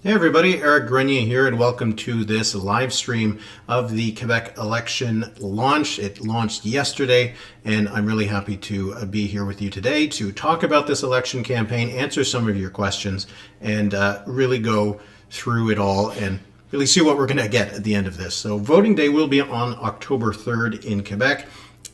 Hey everybody, Eric Grenier here, and welcome to this live stream of the Quebec election launch. It launched yesterday, and I'm really happy to be here with you today to talk about this election campaign, answer some of your questions, and really go through it all and really see what we're going to get at the end of this. So voting day will be on October 3rd in Quebec,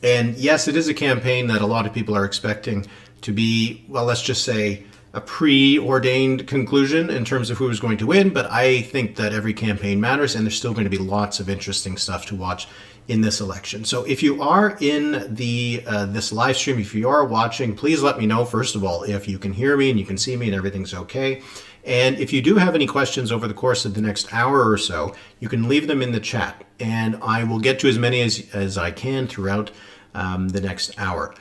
and yes, it is a campaign that a lot of people are expecting to be, well, let's just say, a preordained conclusion in terms of who is going to win, but I think that every campaign matters, and there's still going to be lots of interesting stuff to watch in this election. So if you are in the this live stream, if you are watching, please let me know, first of all, if you can hear me and you can see me and everything's okay. And if you do have any questions over the course of the next hour or so, you can leave them in the chat, and I will get to as many as I can throughout the next hour.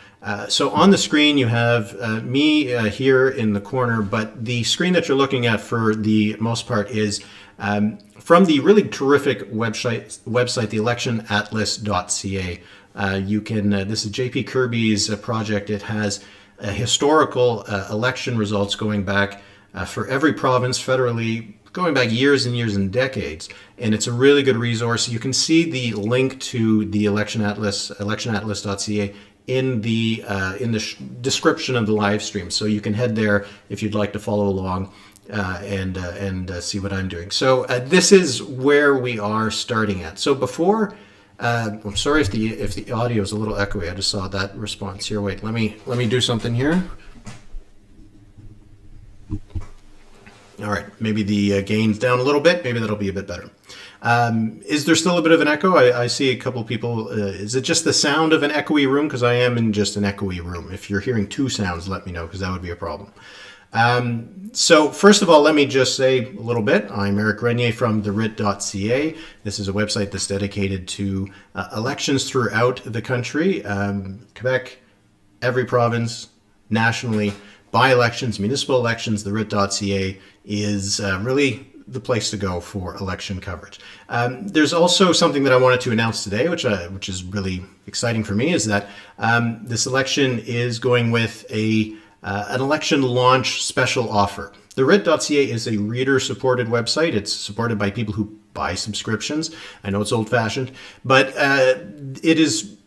So on the screen you have me here in the corner, but the screen that you're looking at for the most part is from the really terrific website, the electionatlas.ca. You can, this is JP Kirby's project. It has historical election results going back for every province federally, going back years and years and decades, and it's a really good resource. You can see the link to the Election Atlas, electionatlas.ca, in the description of the live stream, so you can head there if you'd like to follow along and see what I'm doing. So this is where we are starting at. So before, I'm sorry if the audio is a little echoey. I just saw that response here. Wait, let me do something here. All right, maybe the gain's down a little bit. Maybe that'll be a bit better. Is there still a bit of an echo? I see a couple people. Is it just the sound of an echoey room? Because I am in just an echoey room. If you're hearing two sounds, let me know, because that would be a problem. So first of all, let me just say a little bit. I'm Eric Grenier from therit.ca. This is a website that's dedicated to elections throughout the country, Quebec, every province, nationally, by-elections, municipal elections. Therit.ca is really the place to go for election coverage. There's also something that I wanted to announce today, which is really exciting for me, is that this election is going with an election launch special offer. Therit.ca is a reader-supported website. It's supported by people who buy subscriptions. I know it's old-fashioned, but it is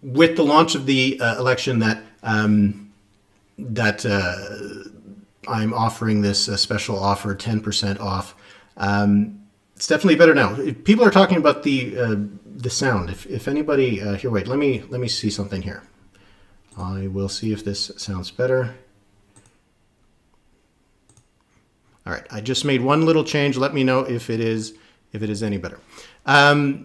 with the launch of the election that I'm offering this special offer, 10% off. It's definitely better now. People are talking about the sound. If anybody here, wait, let me see something here. I will see if this sounds better. All right, I just made one little change. Let me know if it is any better.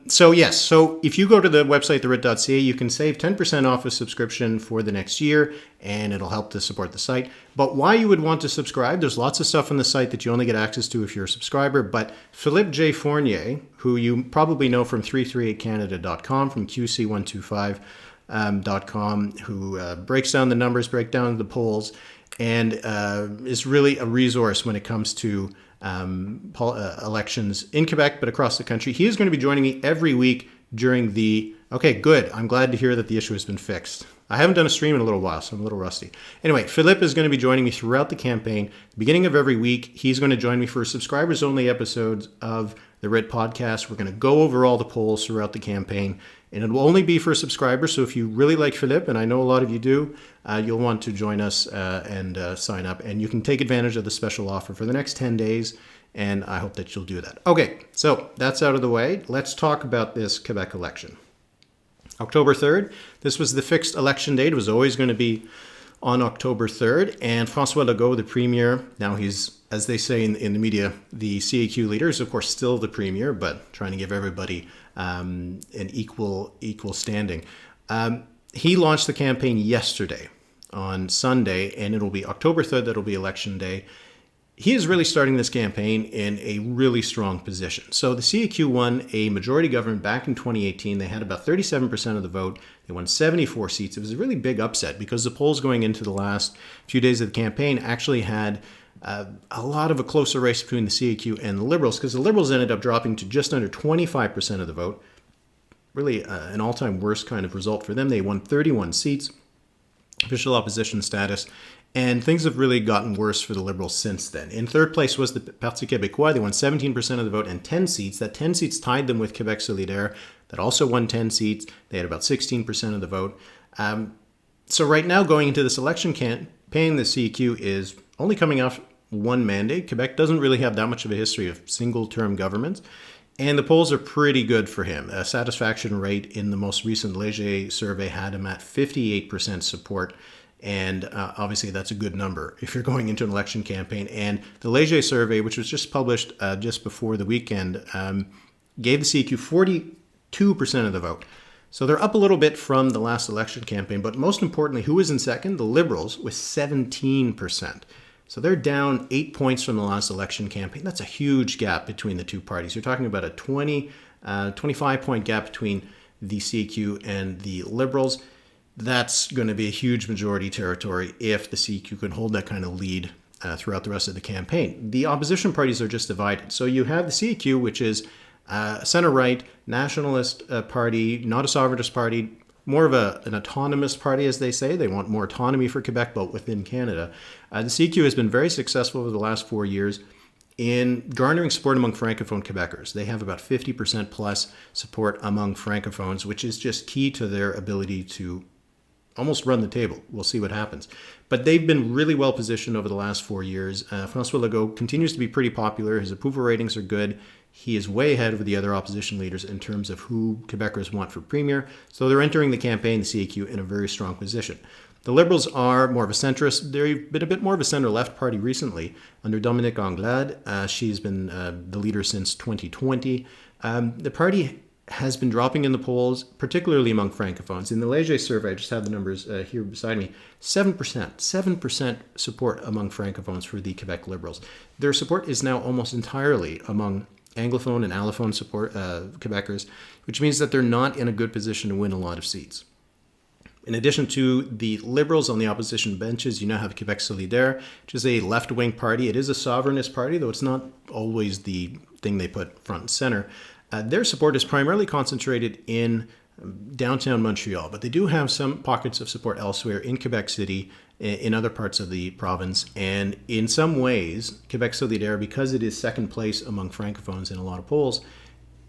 So yes, so if you go to the website, therit.ca, you can save 10% off a subscription for the next year, and it'll help to support the site. But why you would want to subscribe, there's lots of stuff on the site that you only get access to if you're a subscriber, but Philippe J. Fournier, who you probably know from 338canada.com, from QC125.com, who breaks down the numbers, break down the polls, and is really a resource when it comes to elections in Quebec, but across the country. He is going to be joining me every week during the... Okay, good. I'm glad to hear that the issue has been fixed. I haven't done a stream in a little while, so I'm a little rusty. Anyway, Philippe is going to be joining me throughout the campaign. The beginning of every week, he's going to join me for subscribers-only episodes of the RIT podcast. We're going to go over all the polls throughout the campaign, and it will only be for subscribers. So if you really like Philippe, and I know a lot of you do, you'll want to join us and sign up. And you can take advantage of the special offer for the next 10 days, and I hope that you'll do that. Okay, so that's out of the way. Let's talk about this Quebec election. October 3rd, this was the fixed election date. It was always going to be on October 3rd. And François Legault, the premier, now he's, as they say in the media, the CAQ leader, is of course still the premier, but trying to give everybody an equal standing. He launched the campaign yesterday on Sunday, and it'll be October 3rd, that'll be election day. He is really starting this campaign in a really strong position. So the CAQ won a majority government back in 2018. They had about 37% of the vote. They won 74 seats. It was a really big upset because the polls going into the last few days of the campaign actually had a lot of a closer race between the CAQ and the Liberals, because the Liberals ended up dropping to just under 25% of the vote. Really an all-time worst kind of result for them. They won 31 seats, official opposition status. And things have really gotten worse for the Liberals since then. In third place was the Parti Québécois. They won 17% of the vote and 10 seats. That 10 seats tied them with Quebec Solidaire, that also won 10 seats. They had about 16% of the vote. So right now, going into this election campaign, the CQ is only coming off one mandate. Quebec doesn't really have that much of a history of single-term governments. And the polls are pretty good for him. A satisfaction rate in the most recent Leger survey had him at 58% support. And obviously, that's a good number if you're going into an election campaign. And the Leger survey, which was just published just before the weekend, gave the CQ 42% of the vote. So they're up a little bit from the last election campaign. But most importantly, who is in second? The Liberals with 17%. So they're down 8 points from the last election campaign. That's a huge gap between the two parties. You're talking about a 25-point gap between the CQ and the Liberals. That's going to be a huge majority territory if the CQ can hold that kind of lead throughout the rest of the campaign. The opposition parties are just divided. So you have the CQ, which is a center-right, nationalist party, not a sovereignist party, more of an autonomous party, as they say. They want more autonomy for Quebec, but within Canada. The CQ has been very successful over the last 4 years in garnering support among Francophone Quebecers. They have about 50% plus support among Francophones, which is just key to their ability to almost run the table. We'll see what happens. But they've been really well positioned over the last 4 years. François Legault continues to be pretty popular. His approval ratings are good. He is way ahead of the other opposition leaders in terms of who Quebecers want for premier. So they're entering the campaign, the CQ, in a very strong position. The Liberals are more of a centrist. They've been a bit more of a center-left party recently under Dominique Anglade. She's been the leader since 2020. The party has been dropping in the polls, particularly among Francophones. In the Leger survey, I just have the numbers here beside me, 7% support among Francophones for the Quebec Liberals. Their support is now almost entirely among Anglophone and Allophone support Quebecers, which means that they're not in a good position to win a lot of seats. In addition to the Liberals on the opposition benches, you now have Quebec Solidaire, which is a left-wing party. It is a sovereignist party, though it's not always the thing they put front and center. Their support is primarily concentrated in downtown Montreal, but they do have some pockets of support elsewhere in Quebec City, in other parts of the province. And in some ways, Quebec Solidaire, because it is second place among Francophones in a lot of polls,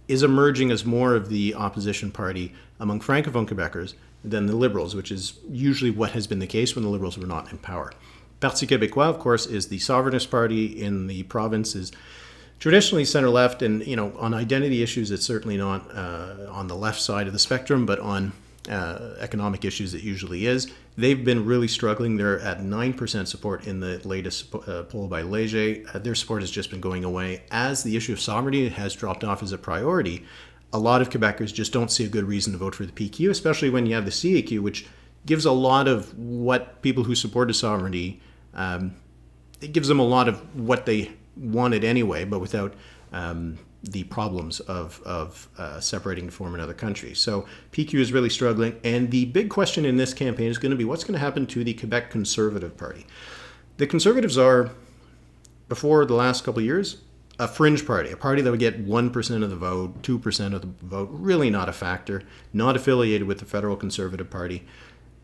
is emerging as more of the opposition party among Francophone Quebecers than the Liberals, which is usually what has been the case when the Liberals were not in power. Parti Québécois, of course, is the sovereignist party in the province, is traditionally center-left, and on identity issues, it's certainly not on the left side of the spectrum, but on economic issues it usually is. They've been really struggling. They're at 9% support in the latest poll by Leger. Their support has just been going away. As the issue of sovereignty has dropped off as a priority, a lot of Quebecers just don't see a good reason to vote for the PQ, especially when you have the CAQ, which gives a lot of what people who supported sovereignty, it gives them a lot of what they wanted anyway, but without the problems of separating to form another country. So PQ is really struggling. And the big question in this campaign is going to be what's going to happen to the Quebec Conservative Party. The Conservatives are, before the last couple of years, a fringe party, a party that would get 1% of the vote, 2% of the vote, really not a factor, not affiliated with the Federal Conservative Party.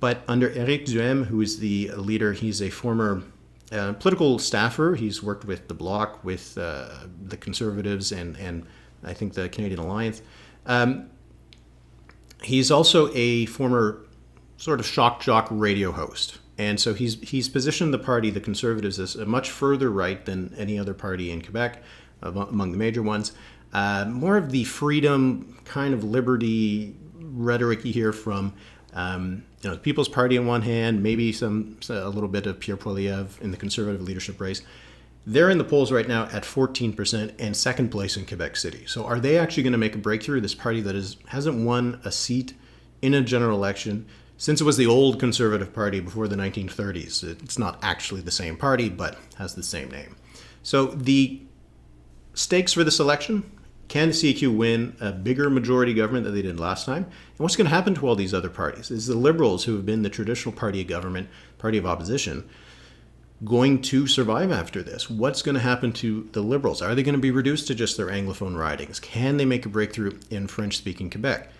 But under Éric Duhem, who is the leader, he's a former political staffer. He's worked with the Bloc, with the Conservatives, and I think the Canadian Alliance. He's also a former sort of shock jock radio host. And so he's positioned the party, the Conservatives, as a much further right than any other party in Quebec, among the major ones. More of the freedom, kind of liberty rhetoric you hear from the People's Party on one hand, maybe a little bit of Pierre Poilievre in the Conservative leadership race. They're in the polls right now at 14% and second place in Quebec City. So are they actually going to make a breakthrough? This party that hasn't won a seat in a general election since it was the old Conservative Party before the 1930s. It's not actually the same party, but has the same name. So the stakes for this election: can the CQ win a bigger majority government than they did last time? And what's going to happen to all these other parties? Is the Liberals, who have been the traditional party of government, party of opposition, going to survive after this? What's going to happen to the Liberals? Are they going to be reduced to just their Anglophone ridings? Can they make a breakthrough in French-speaking Quebec?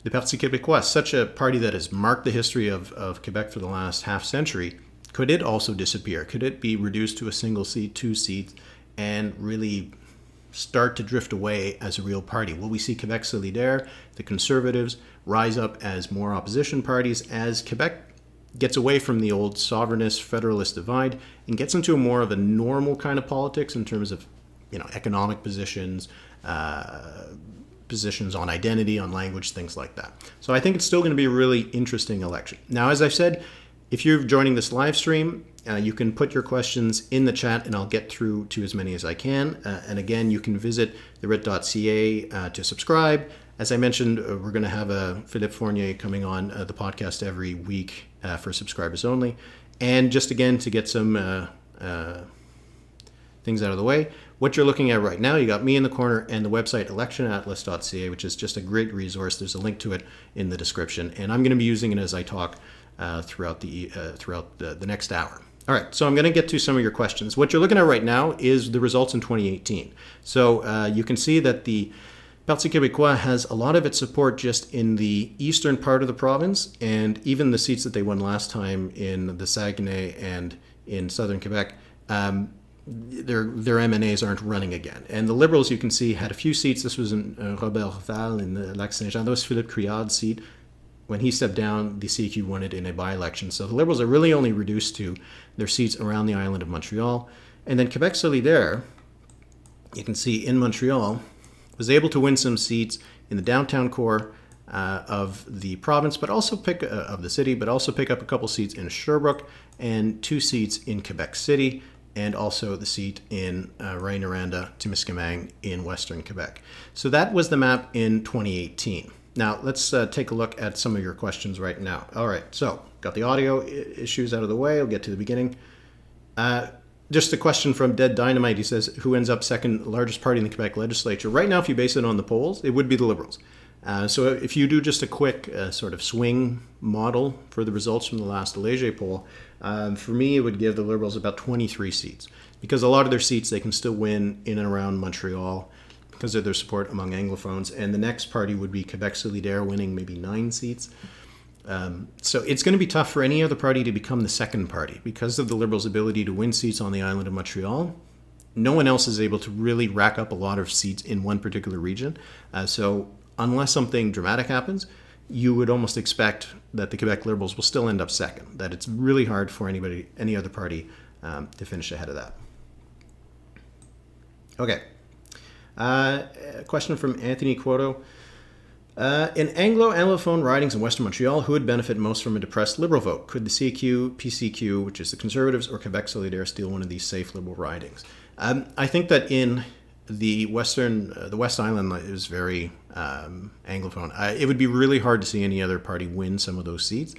The Parti Québécois, such a party that has marked the history of Quebec for the last half century, Could it also disappear? Could it be reduced to a single seat, 2 seats, and really start to drift away as a real party? Will we see Quebec Solidaire, the Conservatives, rise up as more opposition parties as Quebec gets away from the old sovereignist federalist divide and gets into more of a normal kind of politics in terms of, economic positions, positions on identity, on language, things like that. So I think it's still going to be a really interesting election. Now, as I've said, if you're joining this live stream, you can put your questions in the chat and I'll get through to as many as I can. And again, you can visit therit.ca to subscribe. As I mentioned, we're going to have Philippe Fournier coming on the podcast every week for subscribers only. And just again, to get some things out of the way, what you're looking at right now, you got me in the corner and the website electionatlas.ca, which is just a great resource. There's a link to it in the description. And I'm going to be using it as I talk throughout the next hour. All right, so I'm going to get to some of your questions. What you're looking at right now is the results in 2018. So you can see that the Parti Québécois has a lot of its support just in the eastern part of the province, and even the seats that they won last time in the Saguenay and in southern Quebec, their MNAs aren't running again. And the Liberals, you can see, had a few seats. This was in Robertval in the Lac-Saint-Jean. That was Philippe Couillard's seat. When he stepped down, the CQ won it in a by-election. So the Liberals are really only reduced to their seats around the island of Montreal. And then Quebec Solidaire, you can see in Montreal, was able to win some seats in the downtown core of the province, but also of the city, but also pick up a couple seats in Sherbrooke and 2 seats in Quebec City, and also the seat in Rouyn-Noranda-Témiscamingue in Western Quebec. So that was the map in 2018. Now, let's take a look at some of your questions right now. All right, so got the audio issues out of the way. I'll get to the beginning. Just a question from Dead Dynamite. He says, who ends up second largest party in the Quebec Legislature? Right now, if you base it on the polls, it would be the Liberals. So if you do just a quick sort of swing model for the results from the last Léger poll, for me, it would give the Liberals about 23 seats, because a lot of their seats they can still win in and around Montreal because of their support among Anglophones. And the next party would be Quebec Solidaire, winning maybe 9 seats. So it's going to be tough for any other party to become the second party because of the Liberals' ability to win seats on the island of Montreal. No one else is able to really rack up a lot of seats in one particular region. So unless something dramatic happens, you would almost expect that the Quebec Liberals will still end up second, that it's really hard for any other party to finish ahead of that. Okay. A question from Anthony Quoto. In Anglophone ridings in Western Montreal, who would benefit most from a depressed Liberal vote? Could the CQ, PCQ, which is the Conservatives, or Quebec Solidaire steal one of these safe Liberal ridings? I think that in the West Island is very Anglophone. It would be really hard to see any other party win some of those seats.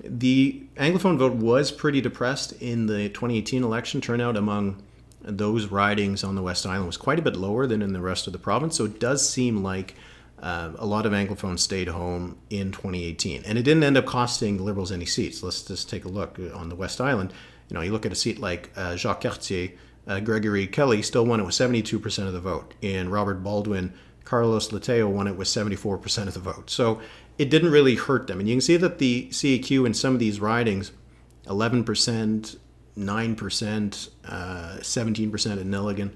The Anglophone vote was pretty depressed in the 2018 election. Turnout among those ridings on the West Island was quite a bit lower than in the rest of the province. So it does seem like a lot of Anglophones stayed home in 2018. And it didn't end up costing the Liberals any seats. Let's just take a look on the West Island. You look at a seat like Jacques Cartier, Gregory Kelly still won it with 72% of the vote. In Robert Baldwin, Carlos Lateo won it with 74% of the vote. So it didn't really hurt them. And you can see that the CAQ in some of these ridings, 11%, 9%, 17% in Nelligan,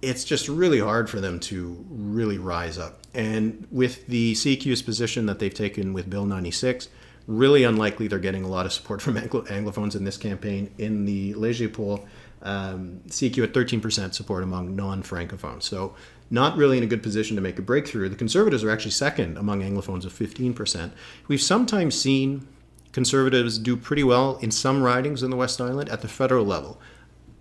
it's just really hard for them to really rise up. And with the CQ's position that they've taken with Bill 96, really unlikely they're getting a lot of support from Anglophones in this campaign. In the Léger poll, CQ at 13% support among non-Francophones. So not really in a good position to make a breakthrough. The Conservatives are actually second among Anglophones at 15%. We've sometimes seen Conservatives do pretty well in some ridings in the West Island at the federal level.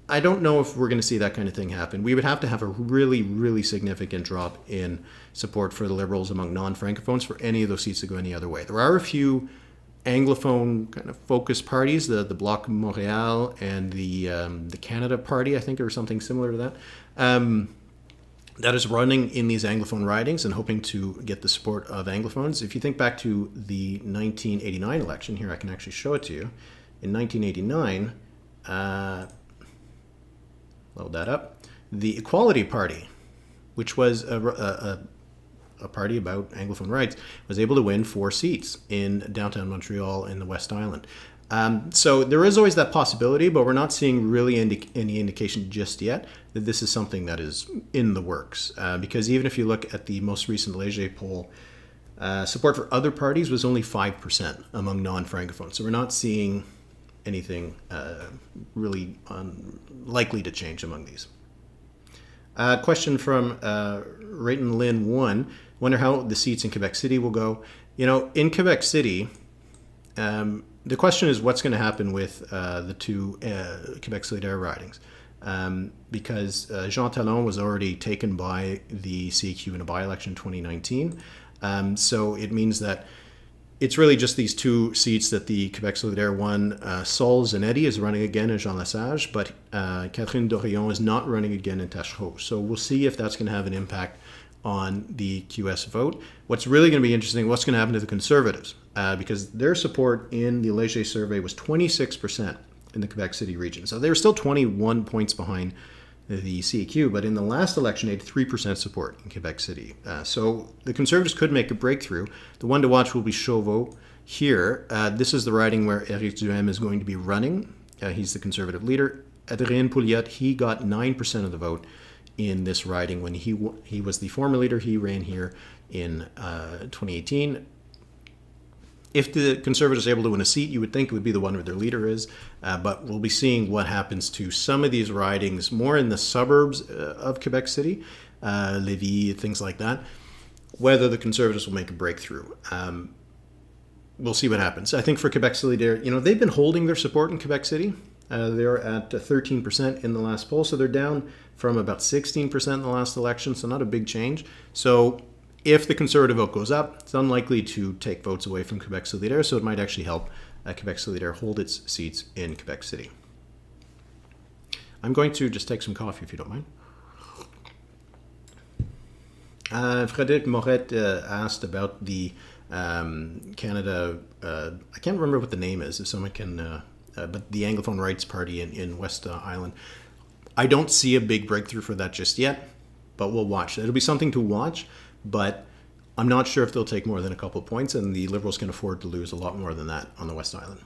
I don't know if we're going to see that kind of thing happen. We would have to have a really, really significant drop in support for the Liberals among non-Francophones for any of those seats to go any other way. There are a few Anglophone kind of focused parties, the Bloc Montréal and the Canada Party, I think, or something similar to that, that is running in these Anglophone ridings and hoping to get the support of Anglophones. If you think back to the 1989 election, here I can actually show it to you. In 1989, load that up, the Equality Party, which was a party about Anglophone rights, was able to win 4 seats in downtown Montreal in the West Island. So there is always that possibility, but we're not seeing really any indication just yet that this is something that is in the works. Because even if you look at the most recent Leger poll, support for other parties was only 5% among non-francophones. So we're not seeing anything really likely to change among these. Question from Rayton Lynn 1. Wonder how the seats in Quebec City will go. In Quebec City, the question is what's going to happen with the two Quebec Solidaire ridings. Because Jean Talon was already taken by the CQ in a by-election in 2019. So it means that it's really just these two seats that the Quebec Solidaire won. Saul Zanetti is running again in Jean Lesage, but Catherine Dorion is not running again in Tachereau. So we'll see if that's going to have an impact on the QS vote. What's really going to be interesting, what's going to happen to the Conservatives, because their support in the Leger survey was 26% in the Quebec City region. So they were still 21 points behind the CQ, but in the last election, they had 3% support in Quebec City. So the Conservatives could make a breakthrough. The one to watch will be Chauveau here. This is the riding where Éric Duhem is going to be running. He's the Conservative leader. Adrien Pouliot, he got 9% of the vote in this riding when he was the former leader. He ran here in 2018. If the Conservatives are able to win a seat, you would think it would be the one where their leader is, but we'll be seeing what happens to some of these ridings more in the suburbs of Quebec City, Lévis, things like that, whether the Conservatives will make a breakthrough. We'll see what happens. I think for Quebec Solidaire, they've been holding their support in Quebec City. They're at 13% in the last poll, so they're down from about 16% in the last election, so not a big change. So if the Conservative vote goes up, it's unlikely to take votes away from Quebec Solidaire, so it might actually help Quebec Solidaire hold its seats in Quebec City. I'm going to just take some coffee if you don't mind. Frédéric Moret asked about the Canada, I can't remember what the name is, if someone can, but the Anglophone Rights Party in West Island. I don't see a big breakthrough for that just yet, but we'll watch. It'll be something to watch, but I'm not sure if they'll take more than a couple of points, and the Liberals can afford to lose a lot more than that on the West Island.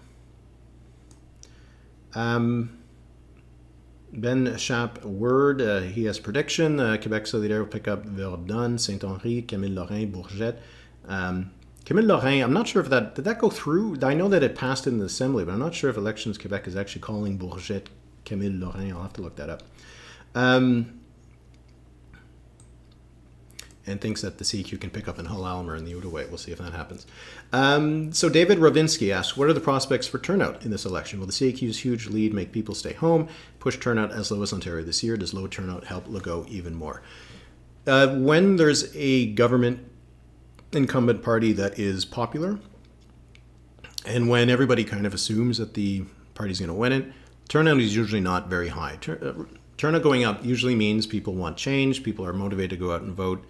Ben Chap Word, he has prediction. Quebec Solidaire will pick up Verdun, Saint-Henri, Camille Lorrain, Bourget. Camille Lorrain, I'm not sure if did that go through? I know that it passed in the Assembly, but I'm not sure if Elections Quebec is actually calling Bourget Camille Lorrain. I'll have to look that up. And thinks that the CQ can pick up in Hull Almer in the Outaouais. We'll see if that happens. So David Rovinsky asks, what are the prospects for turnout in this election? Will the CQ's huge lead make people stay home, push turnout as low as Ontario this year? Does low turnout help Legault even more? When there's a government incumbent party that is popular, and when everybody kind of assumes that the party's going to win it, turnout is usually not very high. Turnout going up usually means people want change, people are motivated to go out and vote,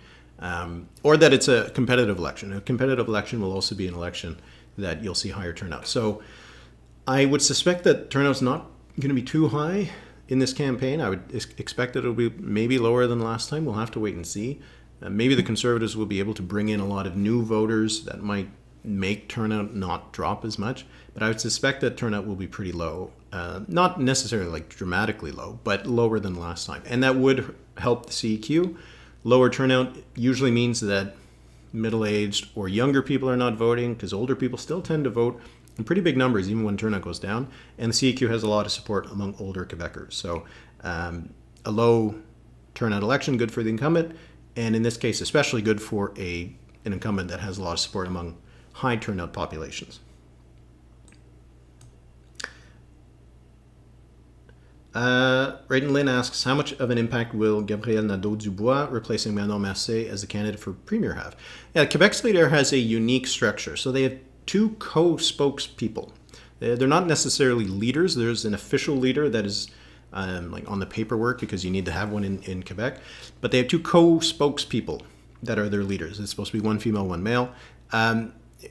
or that it's a competitive election. A competitive election will also be an election that you'll see higher turnout. So I would suspect that turnout's not going to be too high in this campaign. I would expect that it'll be maybe lower than last time. We'll have to wait and see. Maybe the Conservatives will be able to bring in a lot of new voters that might make turnout not drop as much. But I would suspect that turnout will be pretty low. Not necessarily like dramatically low, but lower than last time. And that would help the CQ. Lower turnout usually means that middle-aged or younger people are not voting, because older people still tend to vote in pretty big numbers even when turnout goes down. And the CQ has a lot of support among older Quebecers. So a low turnout election, good for the incumbent. And in this case, especially good for an incumbent that has a lot of support among high turnout populations. Rayton Lynn asks, how much of an impact will Gabriel Nado Dubois replacing Mano Marseille as the candidate for premier have? Yeah, Quebec Solidaire has a unique structure. So they have two co-spokespeople. They're not necessarily leaders. There's an official leader that is like on the paperwork, because you need to have one in Quebec. But they have two co-spokespeople that are their leaders. It's supposed to be one female, one male.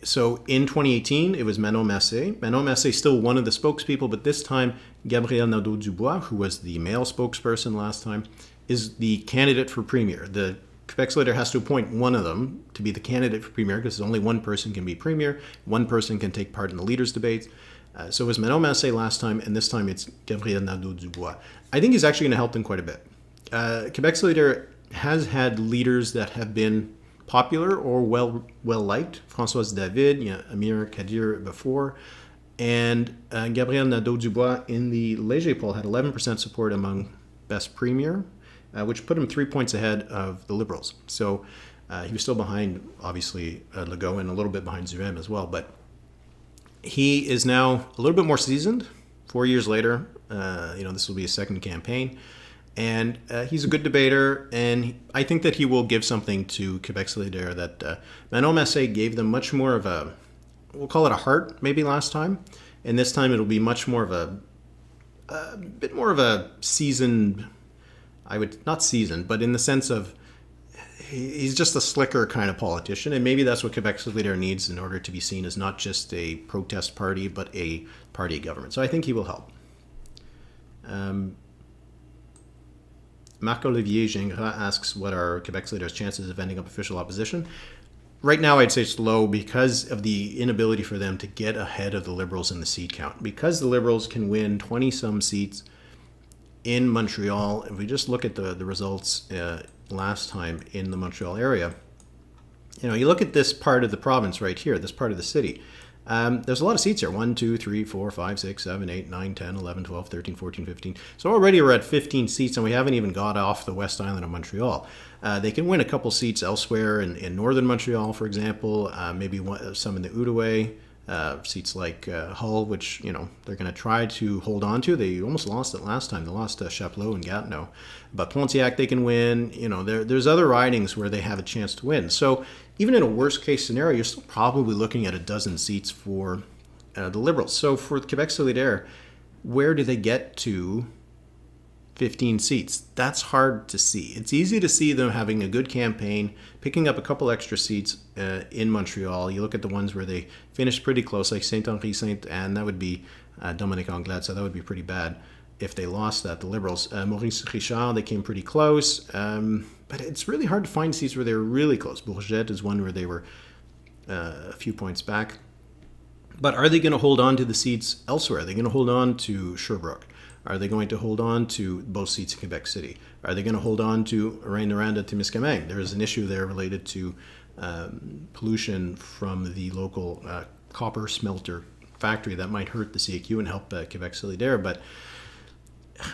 So in 2018, it was Mano Marseille. Mano Marseille is still one of the spokespeople, but this time Gabriel Nado Dubois, who was the male spokesperson last time, is the candidate for premier. The Quebec Solidaire has to appoint one of them to be the candidate for premier, because only one person can be premier. One person can take part in the leaders' debates. So it was Mano Marseille last time, and this time it's Gabriel Nado Dubois. I think he's actually going to help them quite a bit. Quebec Solidaire has had leaders that have been popular or well liked. Françoise David, Amir Kadir before, and Gabriel Nado Dubois in the Leger poll had 11% support among Best Premier, which put him 3 points ahead of the Liberals. So he was still behind, obviously, Legault, and a little bit behind Zurem as well. But he is now a little bit more seasoned. 4 years later, this will be his second campaign. And he's a good debater, and I think that he will give something to Quebec Solidaire that Mano Marseille gave them much more of a, we'll call it a heart maybe last time. And this time it'll be much more of a bit more of a seasoned, not seasoned, but in the sense of he's just a slicker kind of politician. And maybe that's what Quebec Solidaire needs in order to be seen as not just a protest party, but a party of government. So I think he will help. Marc-Olivier Gingras asks what are Quebec Solidaire's chances of ending up official opposition. Right now, I'd say it's low because of the inability for them to get ahead of the Liberals in the seat count. Because the Liberals can win 20-some seats in Montreal, if we just look at the results last time in the Montreal area, you look at this part of the province right here, this part of the city. There's a lot of seats here. 1, 2, 3, 4, 5, 6, 7, 8, 9, 10, 11, 12, 13, 14, 15. So already we're at 15 seats, and we haven't even got off the West Island of Montreal. They can win a couple seats elsewhere in northern Montreal, for example, maybe some in the Outaouais, seats like Hull, which, they're going to try to hold on to. They almost lost it last time. They lost Chapleau and Gatineau. But Pontiac they can win. There's other ridings where they have a chance to win. So even in a worst-case scenario, you're still probably looking at a dozen seats for the Liberals. So for Quebec Solidaire, where do they get to 15 seats? That's hard to see. It's easy to see them having a good campaign, picking up a couple extra seats in Montreal. You look at the ones where they finished pretty close, like Saint-Henri, Sainte-Anne, that would be Dominique Anglade, so that would be pretty bad if they lost that, the Liberals. Maurice Richard, they came pretty close, but it's really hard to find seats where they were really close. Bourget is one where they were a few points back. But are they going to hold on to the seats elsewhere? Are they going to hold on to Sherbrooke? Are they going to hold on to both seats in Quebec City? Are they going to hold on to Rouyn-Noranda-Témiscamingue? There is an issue there related to pollution from the local copper smelter factory that might hurt the CAQ and help Quebec Solidaire. But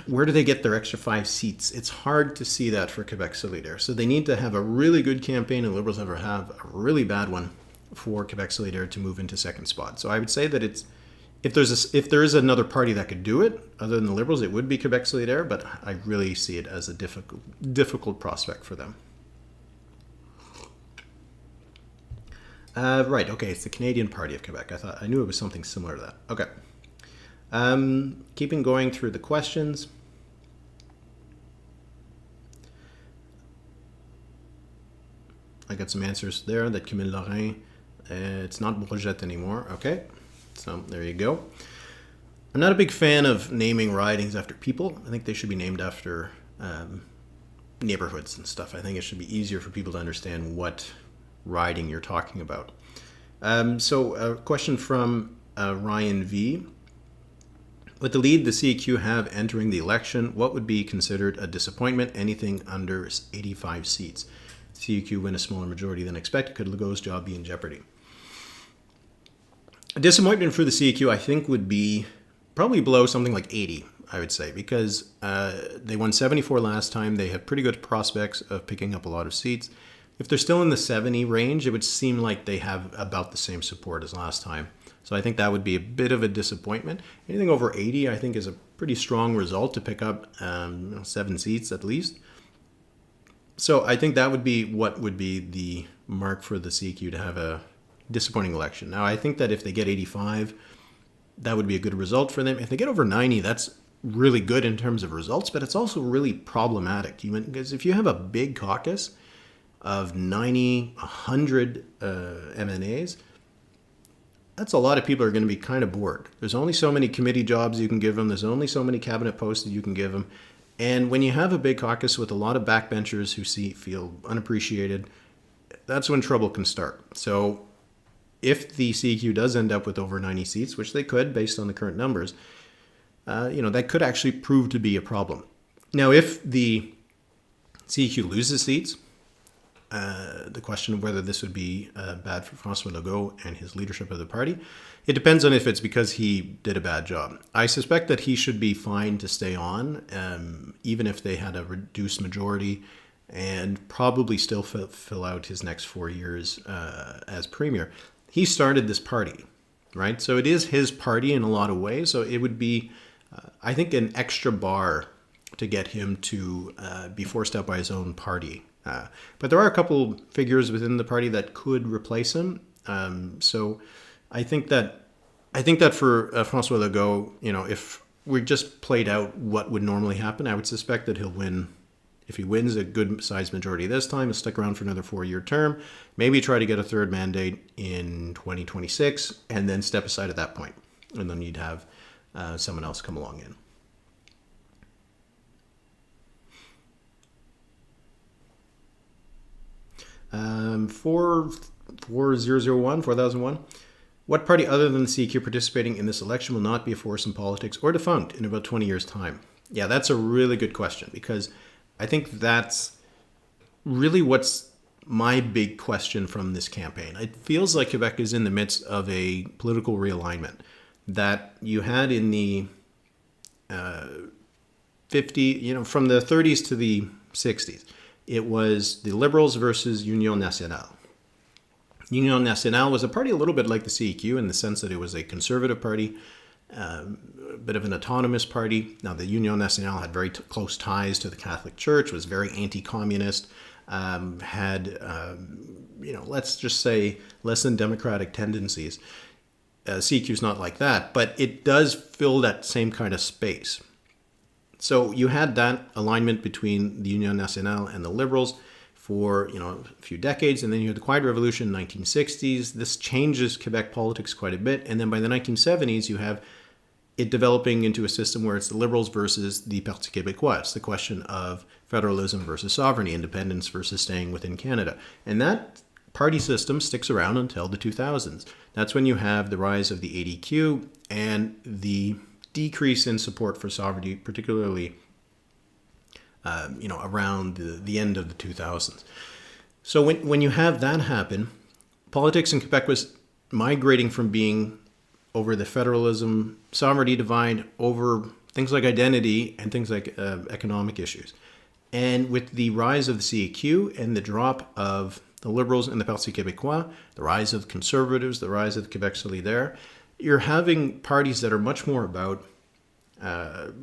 where do they get their extra 5 seats? It's hard to see that for Quebec Solidaire. So they need to have a really good campaign, and Liberals never have a really bad one for Quebec Solidaire to move into second spot. So I would say that if there is another party that could do it, other than the Liberals, it would be Quebec Solidaire, but I really see it as a difficult prospect for them. Right, okay, it's the Canadian Party of Quebec. I knew it was something similar to that. Okay. Keeping going through the questions. I got some answers there that Camille Lorrain, it's not Bourget anymore. Okay, so there you go. I'm not a big fan of naming ridings after people. I think they should be named after neighborhoods and stuff. I think it should be easier for people to understand what riding you're talking about. So a question from Ryan V. With the lead the CAQ have entering the election, what would be considered a disappointment? Anything under 85 seats. CAQ win a smaller majority than expected. Could Legault's job be in jeopardy? A disappointment for the CAQ, I think, would be probably below something like 80, I would say, because they won 74 last time. They have pretty good prospects of picking up a lot of seats. If they're still in the 70 range, it would seem like they have about the same support as last time. So I think that would be a bit of a disappointment. Anything over 80, I think, is a pretty strong result to pick up 7 seats at least. So I think that would be what would be the mark for the CAQ to have a disappointing election. Now, I think that if they get 85, that would be a good result for them. If they get over 90, that's really good in terms of results, but it's also really problematic. Because if you have a big caucus of 90, 100 MNAs, that's a lot of people are going to be kind of bored. There's only so many committee jobs you can give them. There's only so many cabinet posts that you can give them. And when you have a big caucus with a lot of backbenchers who feel unappreciated, that's when trouble can start. So if the CEQ does end up with over 90 seats, which they could based on the current numbers, that could actually prove to be a problem. Now, if the CEQ loses seats, the question of whether this would be bad for François Legault and his leadership of the party, it depends on if it's because he did a bad job. I suspect that he should be fine to stay on, even if they had a reduced majority, and probably still fill out his next 4 years as premier. He started this party, right? So it is his party in a lot of ways. So it would be, I think, an extra bar to get him to be forced out by his own party. But there are a couple figures within the party that could replace him. So I think that for François Legault, if we just played out what would normally happen, I would suspect that he'll win. If he wins a good sized majority this time, he'll stick around for another 4-year term, maybe try to get a third mandate in 2026, and then step aside at that point. And then you'd have someone else come along in. Um, 4001. What party other than the CQ participating in this election will not be a force in politics or defunct in about 20 years' time? Yeah, that's a really good question, because I think that's really what's my big question from this campaign. It feels like Quebec is in the midst of a political realignment that you had in the 50, from the 30s to the 60s. It was the Liberals versus Union Nationale. Union Nationale was a party a little bit like the CEQ in the sense that it was a conservative party, a bit of an autonomous party. Now, the Union Nationale had very close ties to the Catholic Church, was very anti-communist, had, let's just say, less than democratic tendencies. CEQ is not like that, but it does fill that same kind of space. So you had that alignment between the Union Nationale and the Liberals for a few decades, and then you had the Quiet Revolution in the 1960s. This changes Quebec politics quite a bit, and then by the 1970s you have it developing into a system where it's the Liberals versus the Parti Québécois. It's the question of federalism versus sovereignty, independence versus staying within Canada, and that party system sticks around until the 2000s. That's when you have the rise of the ADQ and the decrease in support for sovereignty, particularly around the end of the 2000s. So when you have that happen, politics in Quebec was migrating from being over the federalism, sovereignty divide, over things like identity and things like economic issues. And with the rise of the CEQ and the drop of the Liberals and the Parti Québécois, the rise of Conservatives, the rise of the Québec Solidaire, you're having parties that are much more about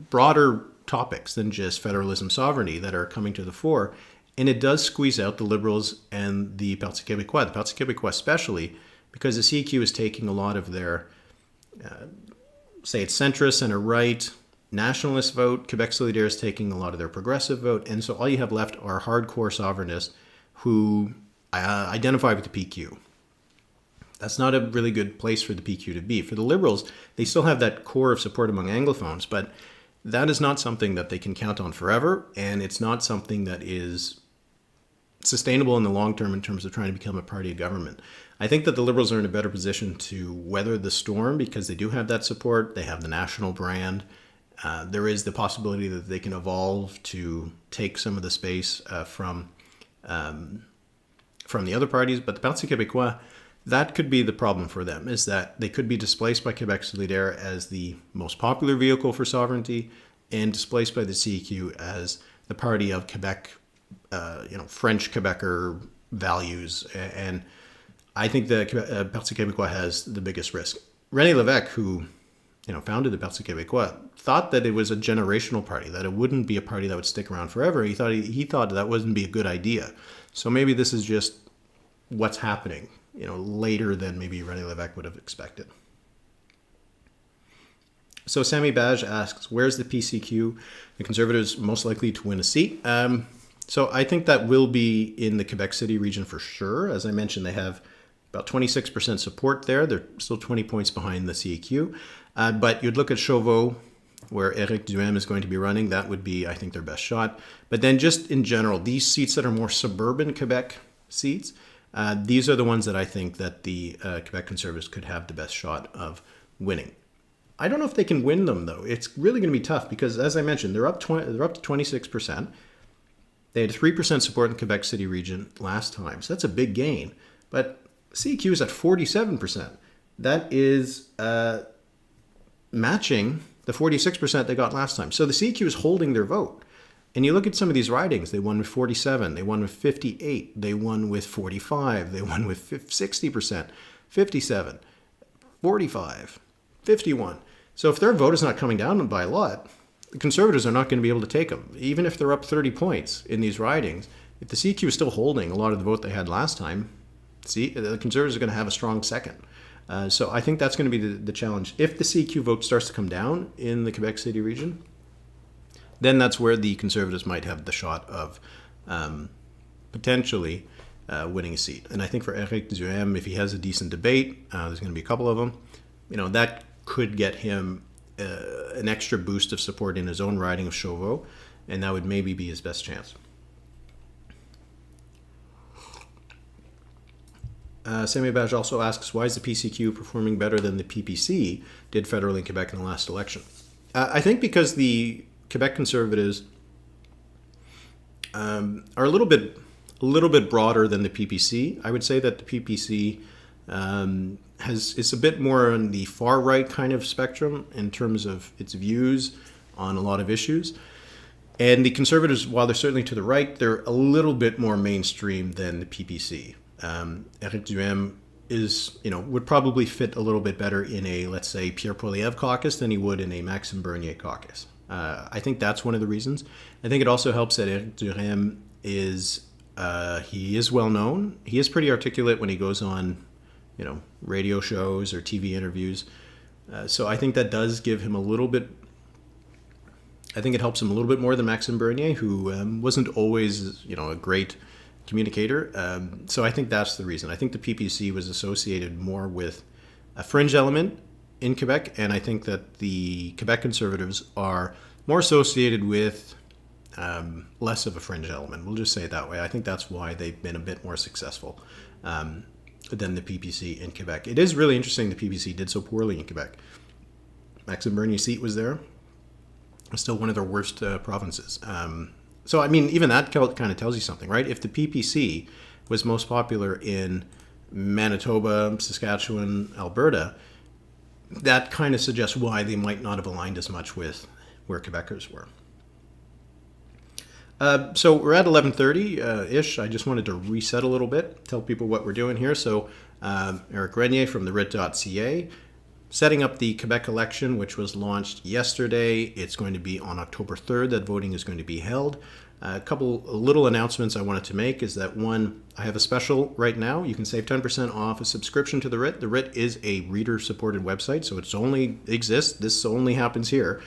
broader topics than just federalism, sovereignty that are coming to the fore. And it does squeeze out the Liberals and the Parti Québécois, the Parti Québécois especially, because the CQ is taking a lot of their, say it's centrist, center-right, nationalist vote. Quebec Solidaire is taking a lot of their progressive vote. And so all you have left are hardcore sovereignists who identify with the PQ. That's not a really good place for the PQ to be. For the Liberals, they still have that core of support among Anglophones, but that is not something that they can count on forever, and it's not something that is sustainable in the long term in terms of trying to become a party of government. I think that the Liberals are in a better position to weather the storm because they do have that support. They have the national brand. There is the possibility that they can evolve to take some of the space from the other parties, but the Parti Québécois, that could be the problem for them, is that they could be displaced by Quebec Solidaire as the most popular vehicle for sovereignty and displaced by the CQ as the party of Quebec, French Quebecer values. And I think the Parti Québécois has the biggest risk. René Lévesque, who founded the Parti Québécois, thought that it was a generational party, that it wouldn't be a party that would stick around forever. He thought that wouldn't be a good idea. So maybe this is just what's happening, later than maybe René Lévesque would have expected. So Sammy Baj asks, where's the PCQ, the Conservatives most likely to win a seat? So I think that will be in the Quebec City region for sure. As I mentioned, they have about 26% support there. They're still 20 points behind the CEQ. But you'd look at Chauveau, where Éric Duhem is going to be running. That would be, I think, their best shot. But then just in general, these seats that are more suburban Quebec seats, These are the ones that I think that the Quebec Conservatives could have the best shot of winning. I don't know if they can win them, though. It's really going to be tough because, as I mentioned, they're up to 26%. They had 3% support in the Quebec City region last time, so that's a big gain. But CQ is at 47%. That is matching the 46% they got last time. So the CQ is holding their vote. And you look at some of these ridings, they won with 47, they won with 58, they won with 45, they won with 60%, 57, 45, 51. So if their vote is not coming down by a lot, the Conservatives are not going to be able to take them. Even if they're up 30 points in these ridings, if the CQ is still holding a lot of the vote they had last time, the Conservatives are going to have a strong second. So I think that's going to be the challenge. If the CQ vote starts to come down in the Quebec City region, then that's where the Conservatives might have the shot of potentially winning a seat. And I think for Éric Duhem, if he has a decent debate, there's going to be a couple of them, that could get him an extra boost of support in his own riding of Chauveau, and that would maybe be his best chance. Sammy Badge also asks, why is the PCQ performing better than the PPC did federally in Quebec in the last election? I think because the Quebec Conservatives are a little bit broader than the PPC. I would say that the PPC is a bit more on the far right kind of spectrum in terms of its views on a lot of issues. And the Conservatives, while they're certainly to the right, they're a little bit more mainstream than the PPC. Éric Duhem would probably fit a little bit better in a, let's say, Pierre Poilievre caucus than he would in a Maxime Bernier caucus. I think that's one of the reasons. I think it also helps that Éric Duhem he is well known. He is pretty articulate when he goes on, radio shows or TV interviews. So I think that does give him a little bit. I think it helps him a little bit more than Maxime Bernier, who wasn't always, a great communicator. So I think that's the reason. I think the PPC was associated more with a fringe element in Quebec, and I think that the Quebec Conservatives are more associated with less of a fringe element. We'll just say it that way. I think that's why they've been a bit more successful than the PPC in Quebec. It is really interesting the PPC did so poorly in Quebec. Maxime Bernier's seat was there. It's still one of their worst provinces. So, I mean, even that kind of tells you something, right? If the PPC was most popular in Manitoba, Saskatchewan, Alberta, that kind of suggests why they might not have aligned as much with where Quebecers were. So we're at 11:30-ish. I just wanted to reset a little bit, tell people what we're doing here. So Eric Renier from the writ.ca, setting up the Quebec election, which was launched yesterday. It's going to be on October 3rd that voting is going to be held. A couple little announcements I wanted to make is that, one, I have a special right now. You can save 10% off a subscription to the Writ. The Writ is a reader-supported website, so it's only exists. This only happens here